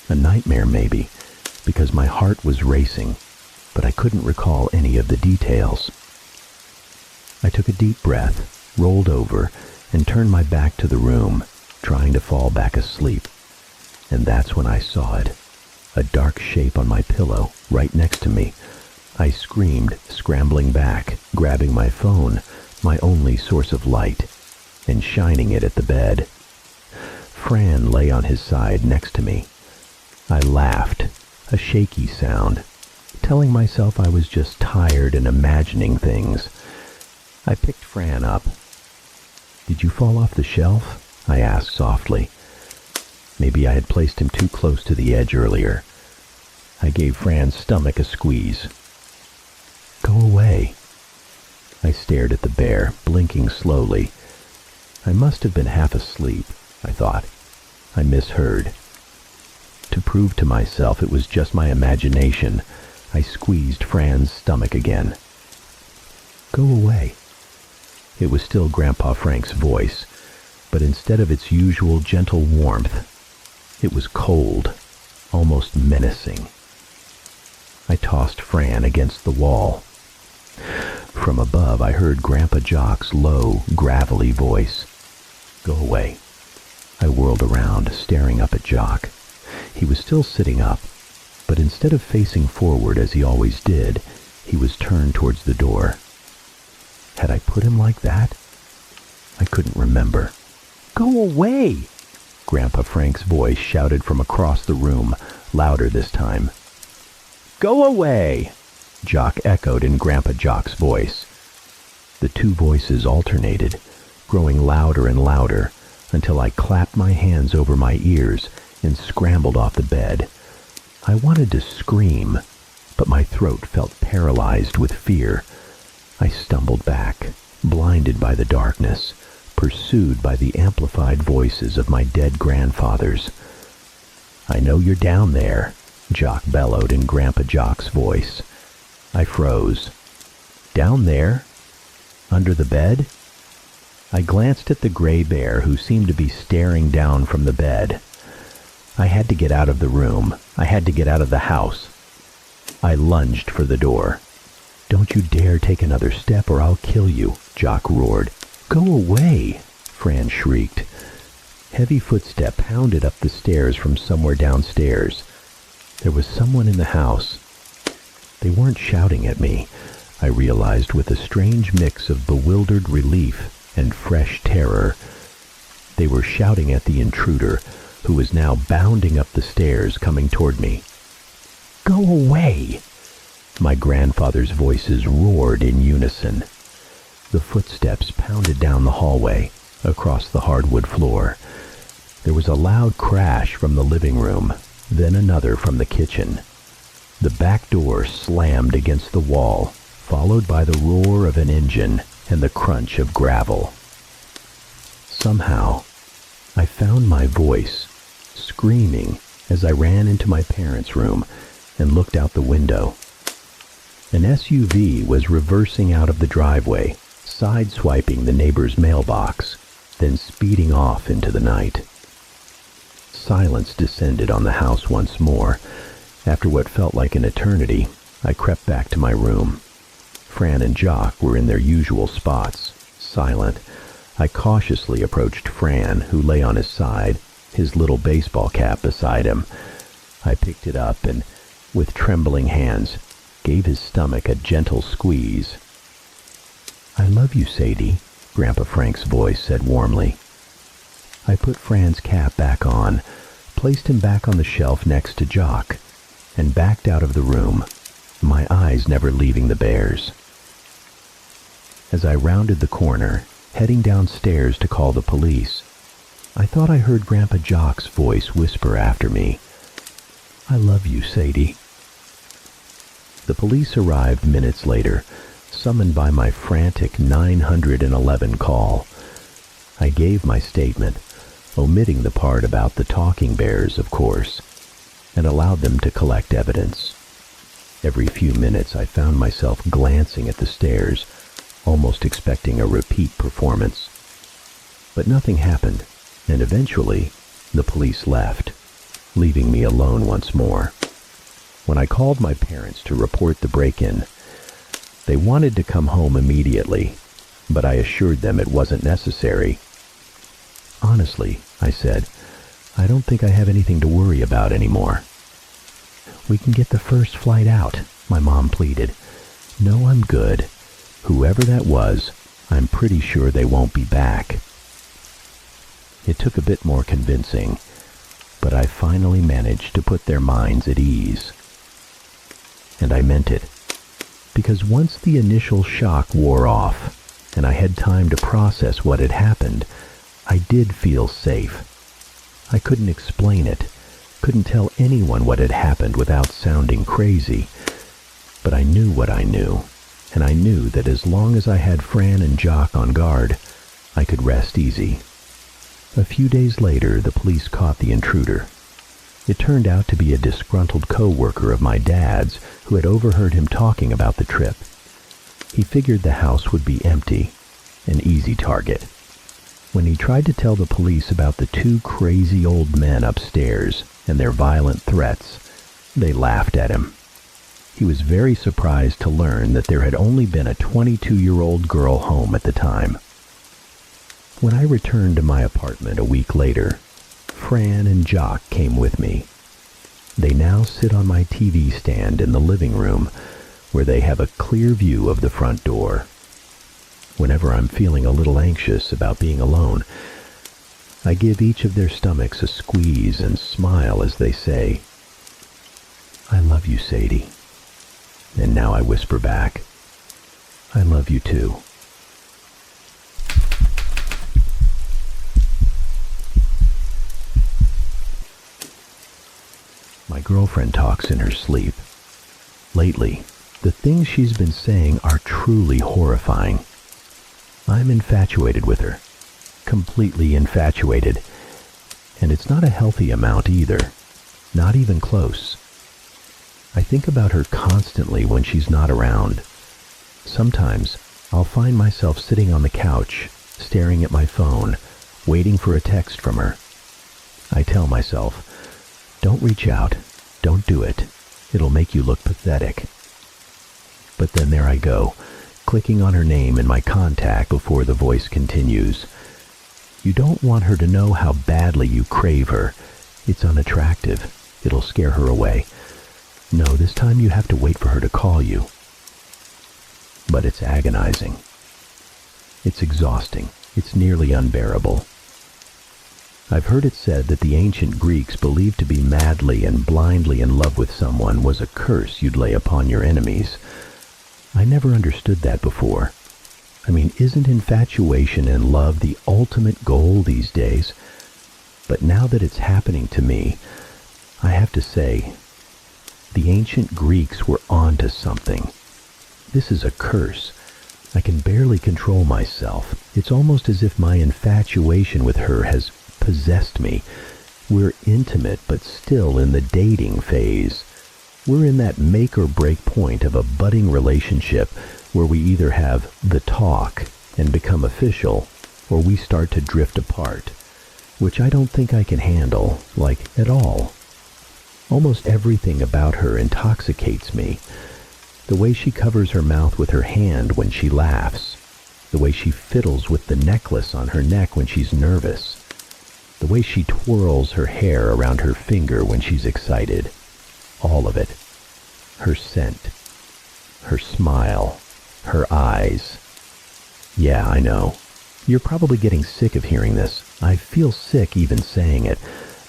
A nightmare, maybe, because my heart was racing, but I couldn't recall any of the details. I took a deep breath, rolled over, and turned my back to the room, trying to fall back asleep. And that's when I saw it. A dark shape on my pillow, right next to me. I screamed, scrambling back, grabbing my phone, my only source of light, and shining it at the bed. Fran lay on his side next to me. I laughed, a shaky sound, telling myself I was just tired and imagining things. I picked Fran up. "Did you fall off the shelf?" I asked softly. Maybe I had placed him too close to the edge earlier. I gave Fran's stomach a squeeze. "Go away." I stared at the bear, blinking slowly. I must have been half asleep, I thought. I misheard. To prove to myself it was just my imagination, I squeezed Fran's stomach again. "Go away." It was still Grandpa Frank's voice, but instead of its usual gentle warmth, it was cold, almost menacing. I tossed Fran against the wall. From above, I heard Grandpa Jock's low, gravelly voice. "Go away." I whirled around, staring up at Jock. He was still sitting up, but instead of facing forward as he always did, he was turned towards the door. Had I put him like that? I couldn't remember. "Go away!" Grandpa Frank's voice shouted from across the room, louder this time. "Go away!" Jock echoed in Grandpa Jock's voice. The two voices alternated, growing louder and louder, until I clapped my hands over my ears and scrambled off the bed. I wanted to scream, but my throat felt paralyzed with fear. I stumbled back, blinded by the darkness, pursued by the amplified voices of my dead grandfathers. "I know you're down there," Jock bellowed in Grandpa Jock's voice. I froze. "Down there? Under the bed?" I glanced at the gray bear who seemed to be staring down from the bed. I had to get out of the room. I had to get out of the house. I lunged for the door. "Don't you dare take another step or I'll kill you," Jock roared. "Go away," Fran shrieked. Heavy footsteps pounded up the stairs from somewhere downstairs. There was someone in the house. They weren't shouting at me, I realized with a strange mix of bewildered relief and fresh terror. They were shouting at the intruder, who was now bounding up the stairs, coming toward me. "Go away!" My grandfather's voices roared in unison. The footsteps pounded down the hallway, across the hardwood floor. There was a loud crash from the living room, then another from the kitchen. The back door slammed against the wall, followed by the roar of an engine and the crunch of gravel. Somehow, I found my voice, screaming as I ran into my parents' room and looked out the window. An SUV was reversing out of the driveway, sideswiping the neighbor's mailbox, then speeding off into the night. Silence descended on the house once more. After what felt like an eternity, I crept back to my room. Fran and Jock were in their usual spots, silent. I cautiously approached Fran, who lay on his side, his little baseball cap beside him. I picked it up and, with trembling hands, gave his stomach a gentle squeeze. "I love you, Sadie," Grandpa Frank's voice said warmly. I put Fran's cap back on, placed him back on the shelf next to Jock, and backed out of the room, my eyes never leaving the bears. As I rounded the corner, heading downstairs to call the police, I thought I heard Grandpa Jock's voice whisper after me, "I love you, Sadie." The police arrived minutes later, summoned by my frantic 911 call. I gave my statement, omitting the part about the talking bears, of course, and allowed them to collect evidence. Every few minutes I found myself glancing at the stairs, almost expecting a repeat performance. But nothing happened, and eventually the police left, leaving me alone once more. When I called my parents to report the break-in, they wanted to come home immediately, but I assured them it wasn't necessary. "Honestly," I said, "I don't think I have anything to worry about anymore." "We can get the first flight out," my mom pleaded. "No, I'm good. Whoever that was, I'm pretty sure they won't be back." It took a bit more convincing, but I finally managed to put their minds at ease. And I meant it, because once the initial shock wore off, and I had time to process what had happened, I did feel safe. I couldn't explain it, couldn't tell anyone what had happened without sounding crazy, but I knew what I knew, and I knew that as long as I had Fran and Jock on guard, I could rest easy. A few days later, the police caught the intruder. It turned out to be a disgruntled co-worker of my dad's who had overheard him talking about the trip. He figured the house would be empty, an easy target. When he tried to tell the police about the two crazy old men upstairs and their violent threats, they laughed at him. He was very surprised to learn that there had only been a 22-year-old girl home at the time. When I returned to my apartment a week later, Fran and Jock came with me. They now sit on my TV stand in the living room, where they have a clear view of the front door. Whenever I'm feeling a little anxious about being alone, I give each of their stomachs a squeeze and smile as they say, "I love you, Sadie." And now I whisper back, "I love you too." My girlfriend talks in her sleep. Lately, the things she's been saying are truly horrifying. I'm infatuated with her. Completely infatuated. And it's not a healthy amount either. Not even close. I think about her constantly when she's not around. Sometimes I'll find myself sitting on the couch, staring at my phone, waiting for a text from her. I tell myself, Don't reach out. Don't do it. It'll make you look pathetic. But then there I go, clicking on her name in my contact before the voice continues. You don't want her to know how badly you crave her. It's unattractive. It'll scare her away. No, this time you have to wait for her to call you. But it's agonizing. It's exhausting. It's nearly unbearable. I've heard it said that the ancient Greeks believed to be madly and blindly in love with someone was a curse you'd lay upon your enemies. I never understood that before. I mean, isn't infatuation and love the ultimate goal these days? But now that it's happening to me, I have to say, the ancient Greeks were onto something. This is a curse. I can barely control myself. It's almost as if my infatuation with her has possessed me. We're intimate, but still in the dating phase. We're in that make or break point of a budding relationship where we either have the talk and become official, or we start to drift apart, which I don't think I can handle, at all. Almost everything about her intoxicates me. The way she covers her mouth with her hand when she laughs. The way she fiddles with the necklace on her neck when she's nervous. The way she twirls her hair around her finger when she's excited. All of it. Her scent. Her smile. Her eyes. Yeah, I know. You're probably getting sick of hearing this. I feel sick even saying it.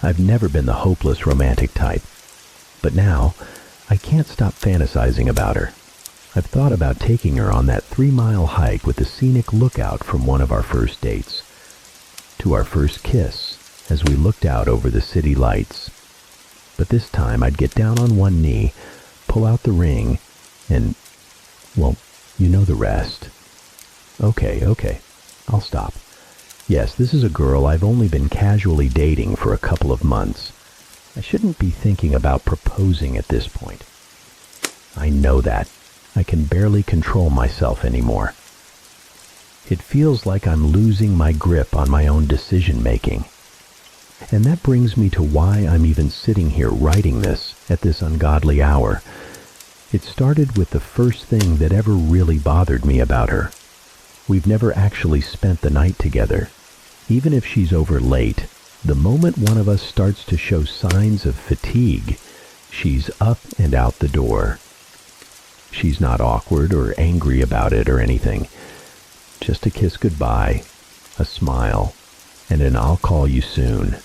I've never been the hopeless romantic type. But now, I can't stop fantasizing about her. I've thought about taking her on that 3-mile hike with the scenic lookout from one of our first dates. To our first kiss, as we looked out over the city lights. But this time I'd get down on one knee, pull out the ring, and, well, you know the rest. Okay, I'll stop. Yes, this is a girl I've only been casually dating for a couple of months. I shouldn't be thinking about proposing at this point. I know that. I can barely control myself anymore. It feels like I'm losing my grip on my own decision-making. And that brings me to why I'm even sitting here writing this at this ungodly hour. It started with the first thing that ever really bothered me about her. We've never actually spent the night together. Even if she's over late, the moment one of us starts to show signs of fatigue, she's up and out the door. She's not awkward or angry about it or anything. Just a kiss goodbye, a smile, and an I'll call you soon.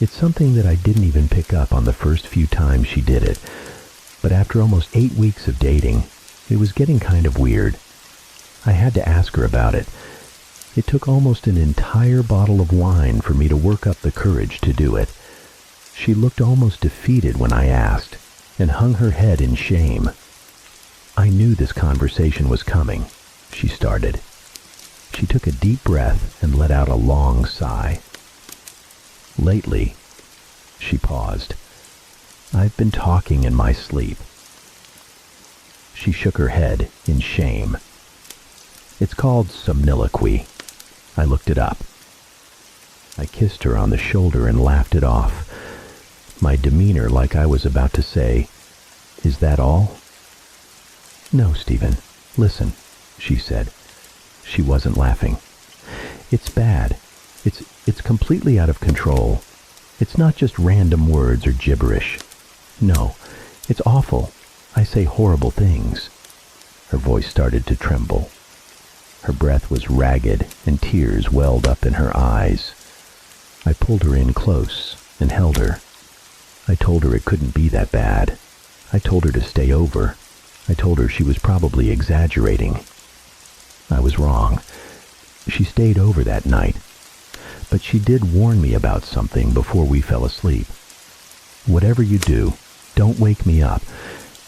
It's something that I didn't even pick up on the first few times she did it, but after almost 8 weeks of dating, it was getting kind of weird. I had to ask her about it. It took almost an entire bottle of wine for me to work up the courage to do it. She looked almost defeated when I asked, and hung her head in shame. I knew this conversation was coming, she started. She took a deep breath and let out a long sigh. Lately, she paused. I've been talking in my sleep. She shook her head in shame. It's called somniloquy. I looked it up. I kissed her on the shoulder and laughed it off. My demeanor like I was about to say, "Is that all?" "No, Stephen. Listen," she said. She wasn't laughing. "It's bad. It's completely out of control. It's not just random words or gibberish. No, it's awful. I say horrible things." Her voice started to tremble. Her breath was ragged and tears welled up in her eyes. I pulled her in close and held her. I told her it couldn't be that bad. I told her to stay over. I told her she was probably exaggerating. I was wrong. She stayed over that night. But she did warn me about something before we fell asleep. "Whatever you do, don't wake me up.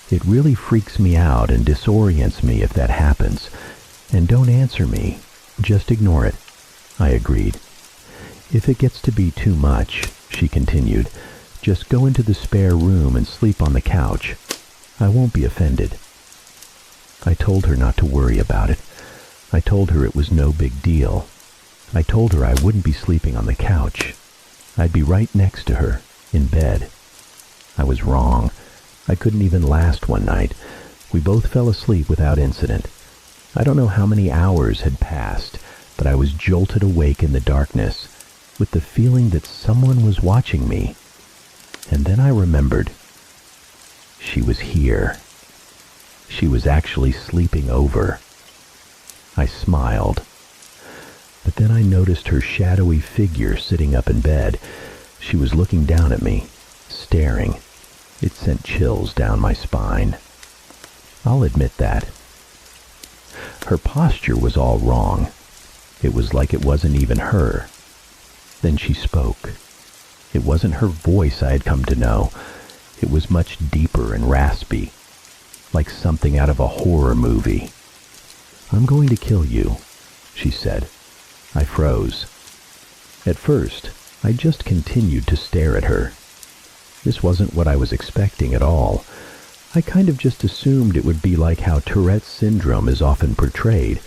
It really freaks me out and disorients me if that happens. And don't answer me. Just ignore it." I agreed. "If it gets to be too much," she continued, "just go into the spare room and sleep on the couch. I won't be offended." I told her not to worry about it. I told her it was no big deal. I told her I wouldn't be sleeping on the couch. I'd be right next to her, in bed. I was wrong. I couldn't even last one night. We both fell asleep without incident. I don't know how many hours had passed, but I was jolted awake in the darkness with the feeling that someone was watching me. And then I remembered. She was here. She was actually sleeping over. I smiled. But then I noticed her shadowy figure sitting up in bed. She was looking down at me, staring. It sent chills down my spine. I'll admit that. Her posture was all wrong. It was like it wasn't even her. Then she spoke. It wasn't her voice I had come to know. It was much deeper and raspy, like something out of a horror movie. "I'm going to kill you," she said. I froze. At first, I just continued to stare at her. This wasn't what I was expecting at all. I kind of just assumed it would be like how Tourette's syndrome is often portrayed,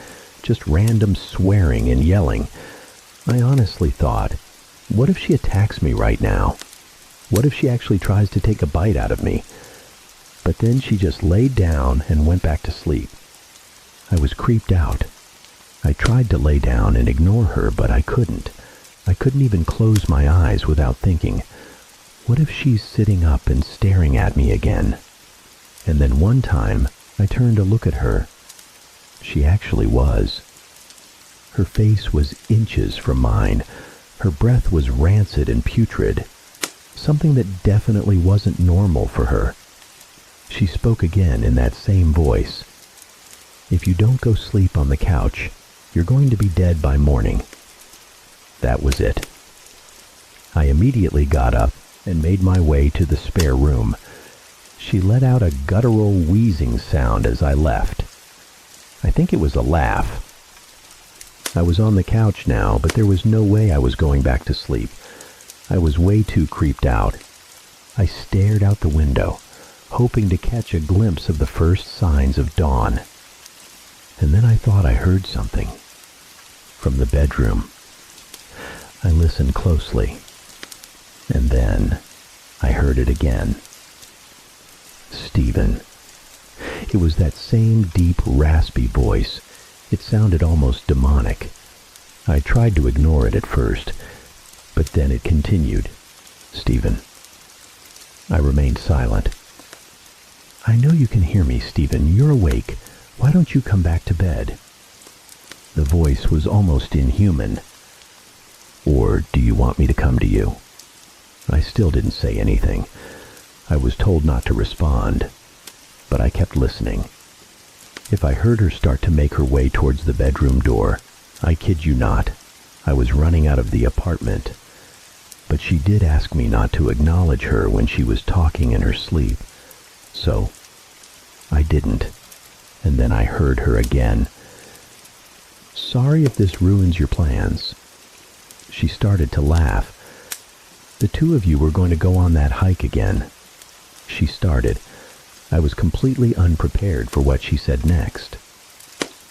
just random swearing and yelling. I honestly thought, what if she attacks me right now? What if she actually tries to take a bite out of me? But then she just laid down and went back to sleep. I was creeped out. I tried to lay down and ignore her, but I couldn't. I couldn't even close my eyes without thinking, what if she's sitting up and staring at me again? And then one time, I turned to look at her. She actually was. Her face was inches from mine. Her breath was rancid and putrid, something that definitely wasn't normal for her. She spoke again in that same voice. "If you don't go sleep on the couch, you're going to be dead by morning." That was it. I immediately got up and made my way to the spare room. She let out a guttural wheezing sound as I left. I think it was a laugh. I was on the couch now, but there was no way I was going back to sleep. I was way too creeped out. I stared out the window, hoping to catch a glimpse of the first signs of dawn. And then I thought I heard something. From the bedroom. I listened closely. And then I heard it again. Stephen. It was that same deep, raspy voice. It sounded almost demonic. I tried to ignore it at first, but then it continued. "Stephen." I remained silent. "I know you can hear me, Stephen. You're awake. Why don't you come back to bed?" The voice was almost inhuman. "Or do you want me to come to you?" I still didn't say anything. I was told not to respond, but I kept listening. If I heard her start to make her way towards the bedroom door, I kid you not, I was running out of the apartment. But she did ask me not to acknowledge her when she was talking in her sleep. So, I didn't. And then I heard her again. "Sorry if this ruins your plans." She started to laugh. "The two of you were going to go on that hike again." She started. I was completely unprepared for what she said next.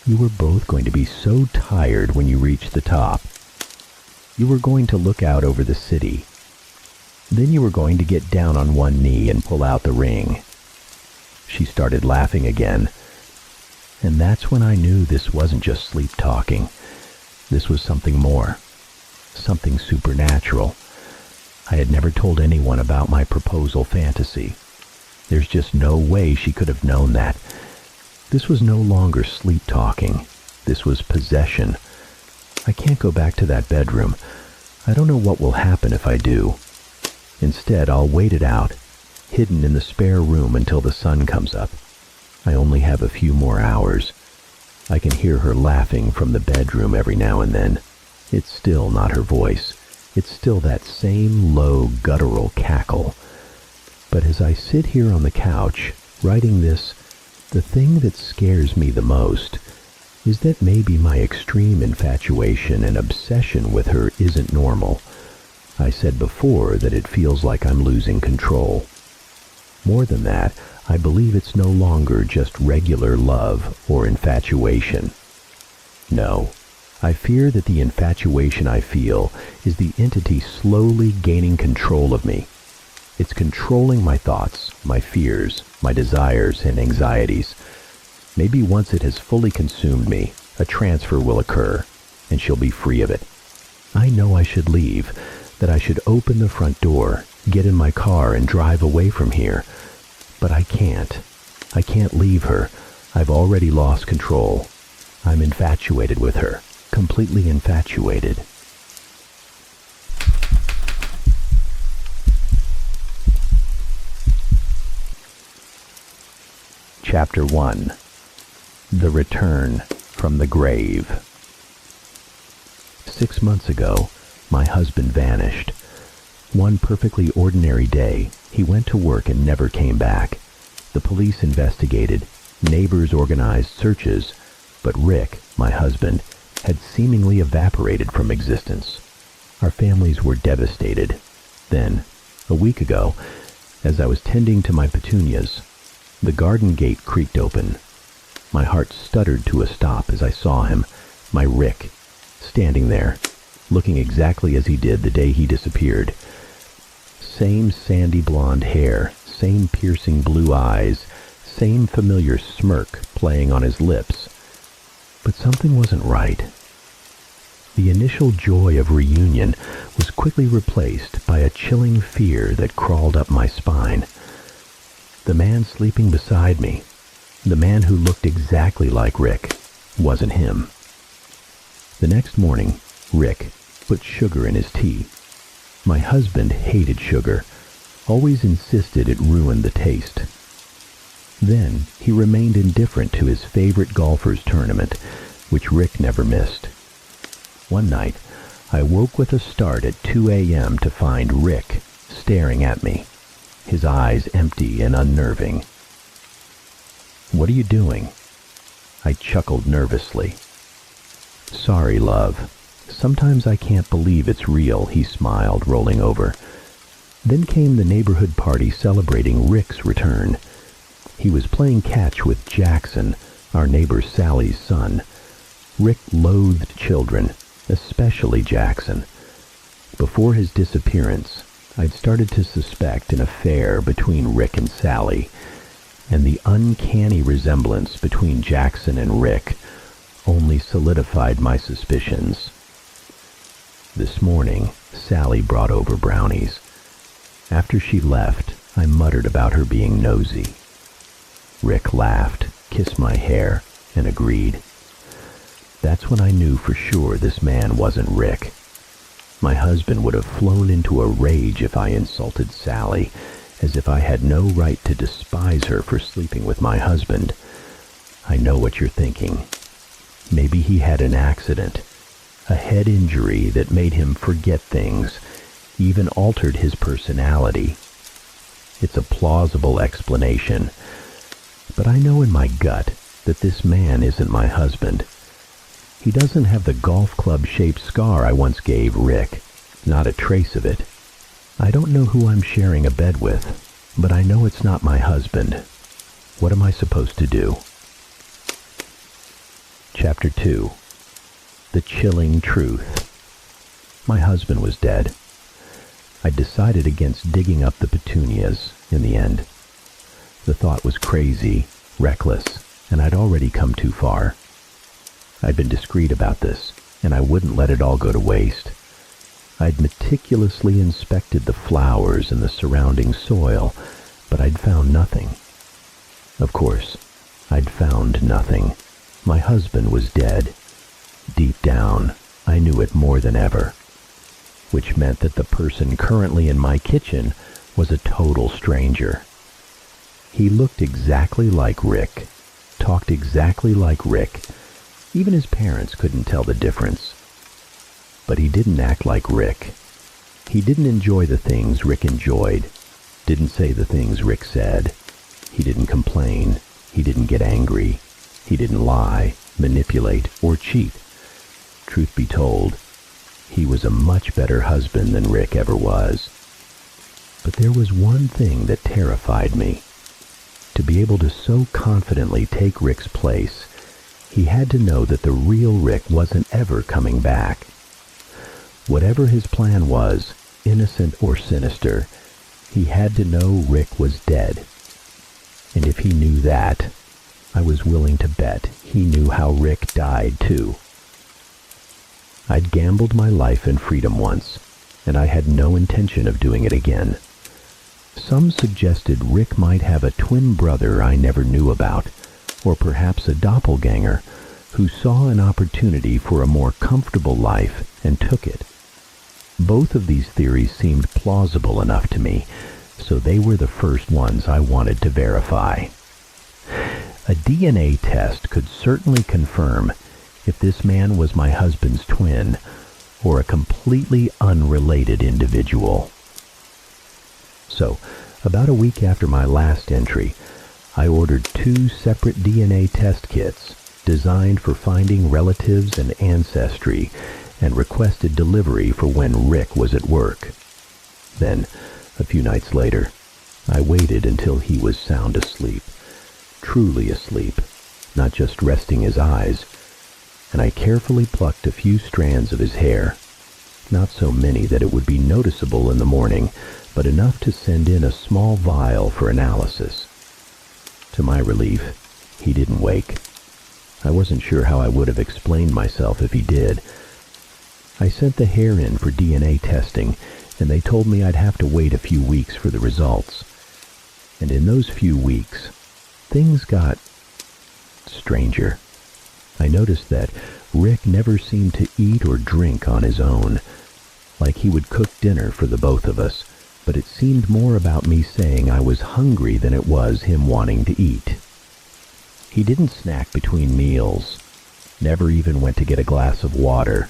"You were both going to be so tired when you reached the top. You were going to look out over the city. Then you were going to get down on one knee and pull out the ring." She started laughing again. And that's when I knew this wasn't just sleep talking. This was something more. Something supernatural. I had never told anyone about my proposal fantasy. There's just no way she could have known that. This was no longer sleep talking. This was possession. I can't go back to that bedroom. I don't know what will happen if I do. Instead, I'll wait it out, hidden in the spare room until the sun comes up. I only have a few more hours. I can hear her laughing from the bedroom every now and then. It's still not her voice. It's still that same low, guttural cackle. But as I sit here on the couch, writing this, the thing that scares me the most is that maybe my extreme infatuation and obsession with her isn't normal. I said before that it feels like I'm losing control. More than that, I believe it's no longer just regular love or infatuation. No, I fear that the infatuation I feel is the entity slowly gaining control of me, It's controlling my thoughts, my fears, my desires and anxieties. Maybe once it has fully consumed me, a transfer will occur, and she'll be free of it. I know I should leave, that I should open the front door, get in my car and drive away from here. But I can't. I can't leave her. I've already lost control. I'm infatuated with her, completely infatuated. Chapter 1. The Return from the Grave. 6 months ago, my husband vanished. One perfectly ordinary day, he went to work and never came back. The police investigated, neighbors organized searches, but Rick, my husband, had seemingly evaporated from existence. Our families were devastated. Then, a week ago, as I was tending to my petunias, the garden gate creaked open. My heart stuttered to a stop as I saw him, my Rick, standing there, looking exactly as he did the day he disappeared. Same sandy blonde hair, same piercing blue eyes, same familiar smirk playing on his lips. But something wasn't right. The initial joy of reunion was quickly replaced by a chilling fear that crawled up my spine. The man sleeping beside me, the man who looked exactly like Rick, wasn't him. The next morning, Rick put sugar in his tea. My husband hated sugar, always insisted it ruined the taste. Then he remained indifferent to his favorite golfer's tournament, which Rick never missed. One night, I woke with a start at 2 a.m. to find Rick staring at me, his eyes empty and unnerving. "What are you doing?" I chuckled nervously. "Sorry, love. Sometimes I can't believe it's real," he smiled, rolling over. Then came the neighborhood party celebrating Rick's return. He was playing catch with Jackson, our neighbor Sally's son. Rick loathed children, especially Jackson. Before his disappearance, I'd started to suspect an affair between Rick and Sally, and the uncanny resemblance between Jackson and Rick only solidified my suspicions. This morning, Sally brought over brownies. After she left, I muttered about her being nosy. Rick laughed, kissed my hair, and agreed. That's when I knew for sure this man wasn't Rick. My husband would have flown into a rage if I insulted Sally, as if I had no right to despise her for sleeping with my husband. I know what you're thinking. Maybe he had an accident, a head injury that made him forget things, even altered his personality. It's a plausible explanation, but I know in my gut that this man isn't my husband. He doesn't have the golf club-shaped scar I once gave Rick, not a trace of it. I don't know who I'm sharing a bed with, but I know it's not my husband. What am I supposed to do? Chapter 2. The Chilling Truth. My husband was dead. I decided against digging up the petunias in the end. The thought was crazy, reckless, and I'd already come too far. I'd been discreet about this, and I wouldn't let it all go to waste. I'd meticulously inspected the flowers and the surrounding soil, but I'd found nothing. Of course, I'd found nothing. My husband was dead. Deep down, I knew it more than ever, which meant that the person currently in my kitchen was a total stranger. He looked exactly like Rick, talked exactly like Rick. Even his parents couldn't tell the difference. But he didn't act like Rick. He didn't enjoy the things Rick enjoyed, didn't say the things Rick said. He didn't complain. He didn't get angry. He didn't lie, manipulate, or cheat. Truth be told, he was a much better husband than Rick ever was. But there was one thing that terrified me. To be able to so confidently take Rick's place, he had to know that the real Rick wasn't ever coming back. Whatever his plan was, innocent or sinister, He had to know Rick was dead. And if he knew that, I was willing to bet he knew how Rick died too. I'd gambled my life and freedom once, and I had no intention of doing it again. Some suggested Rick might have a twin brother I never knew about, or perhaps a doppelganger who saw an opportunity for a more comfortable life and took it. Both of these theories seemed plausible enough to me, so they were the first ones I wanted to verify. A DNA test could certainly confirm if this man was my husband's twin or a completely unrelated individual. So, about a week after my last entry, I ordered 2 separate DNA test kits designed for finding relatives and ancestry and requested delivery for when Rick was at work. Then, a few nights later, I waited until he was sound asleep, truly asleep, not just resting his eyes, and I carefully plucked a few strands of his hair, not so many that it would be noticeable in the morning, but enough to send in a small vial for analysis. To my relief, he didn't wake. I wasn't sure how I would have explained myself if he did. I sent the hair in for DNA testing, and they told me I'd have to wait a few weeks for the results. And in those few weeks, things got stranger. I noticed that Rick never seemed to eat or drink on his own, like he would cook dinner for the both of us, but it seemed more about me saying I was hungry than it was him wanting to eat. He didn't snack between meals, never even went to get a glass of water.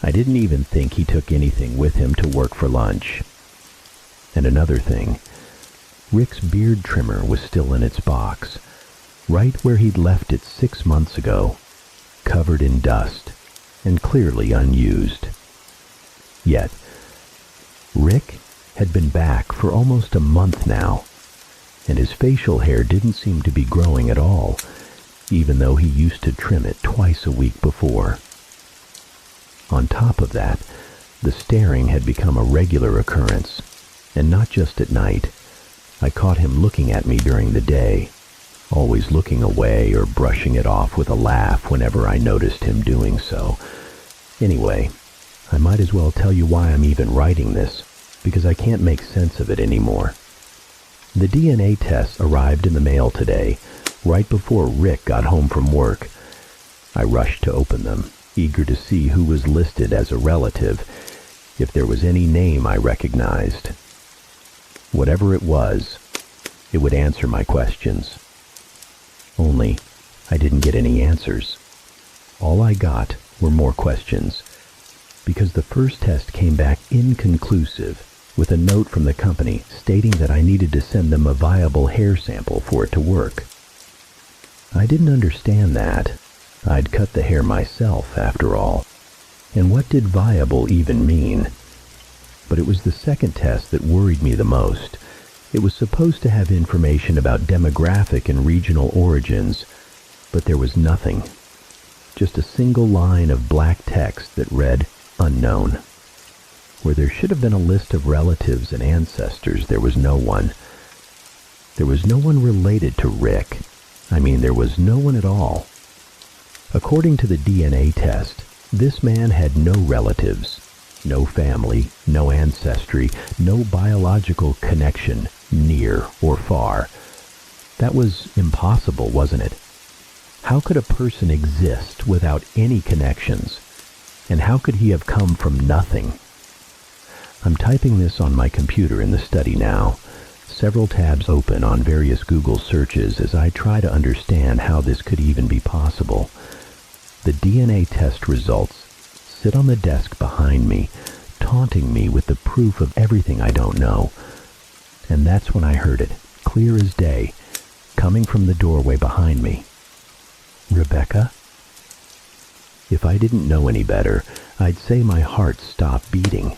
I didn't even think he took anything with him to work for lunch. And another thing, Rick's beard trimmer was still in its box, right where he'd left it 6 months ago, covered in dust and clearly unused. Yet, Rick had been back for almost a month now, and his facial hair didn't seem to be growing at all, even though he used to trim it twice a week before. On top of that, the staring had become a regular occurrence, and not just at night. I caught him looking at me during the day, always looking away or brushing it off with a laugh whenever I noticed him doing so. Anyway, I might as well tell you why I'm even writing this, because I can't make sense of it anymore. The DNA tests arrived in the mail today, right before Rick got home from work. I rushed to open them, eager to see who was listed as a relative, if there was any name I recognized. Whatever it was, it would answer my questions. Only, I didn't get any answers. All I got were more questions, because the first test came back inconclusive, with a note from the company stating that I needed to send them a viable hair sample for it to work. I didn't understand that. I'd cut the hair myself, after all. And what did viable even mean? But it was the second test that worried me the most. It was supposed to have information about demographic and regional origins, but there was nothing. Just a single line of black text that read, unknown. Where there should have been a list of relatives and ancestors, there was no one. There was no one related to Rick. I mean, there was no one at all. According to the DNA test, this man had no relatives, no family, no ancestry, no biological connection, near or far. That was impossible, wasn't it? How could a person exist without any connections? And how could he have come from nothing? I'm typing this on my computer in the study now, several tabs open on various Google searches as I try to understand how this could even be possible. The DNA test results sit on the desk behind me, taunting me with the proof of everything I don't know. And that's when I heard it, clear as day, coming from the doorway behind me. Rebecca? If I didn't know any better, I'd say my heart stopped beating.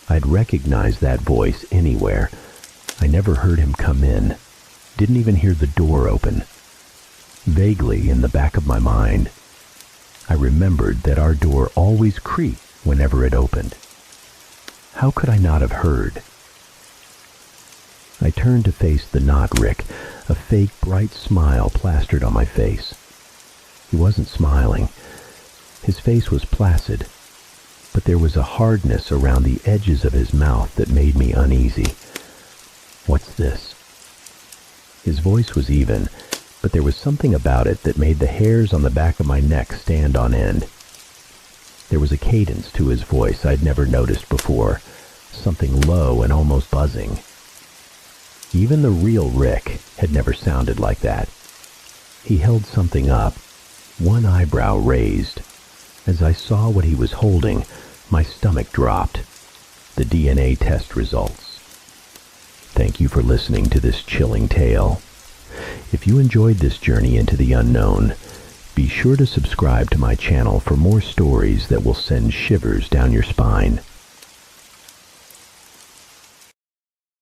I'd recognize that voice anywhere. I never heard him come in, didn't even hear the door open. Vaguely in the back of my mind, I remembered that our door always creaked whenever it opened. How could I not have heard? I turned to face the not Rick, a fake bright smile plastered on my face. He wasn't smiling. His face was placid, but there was a hardness around the edges of his mouth that made me uneasy. "What's this?" His voice was even, but there was something about it that made the hairs on the back of my neck stand on end. There was a cadence to his voice I'd never noticed before, something low and almost buzzing. Even the real Rick had never sounded like that. He held something up, one eyebrow raised. As I saw what he was holding, my stomach dropped. The DNA test results. Thank you for listening to this chilling tale. If you enjoyed this journey into the unknown, be sure to subscribe to my channel for more stories that will send shivers down your spine.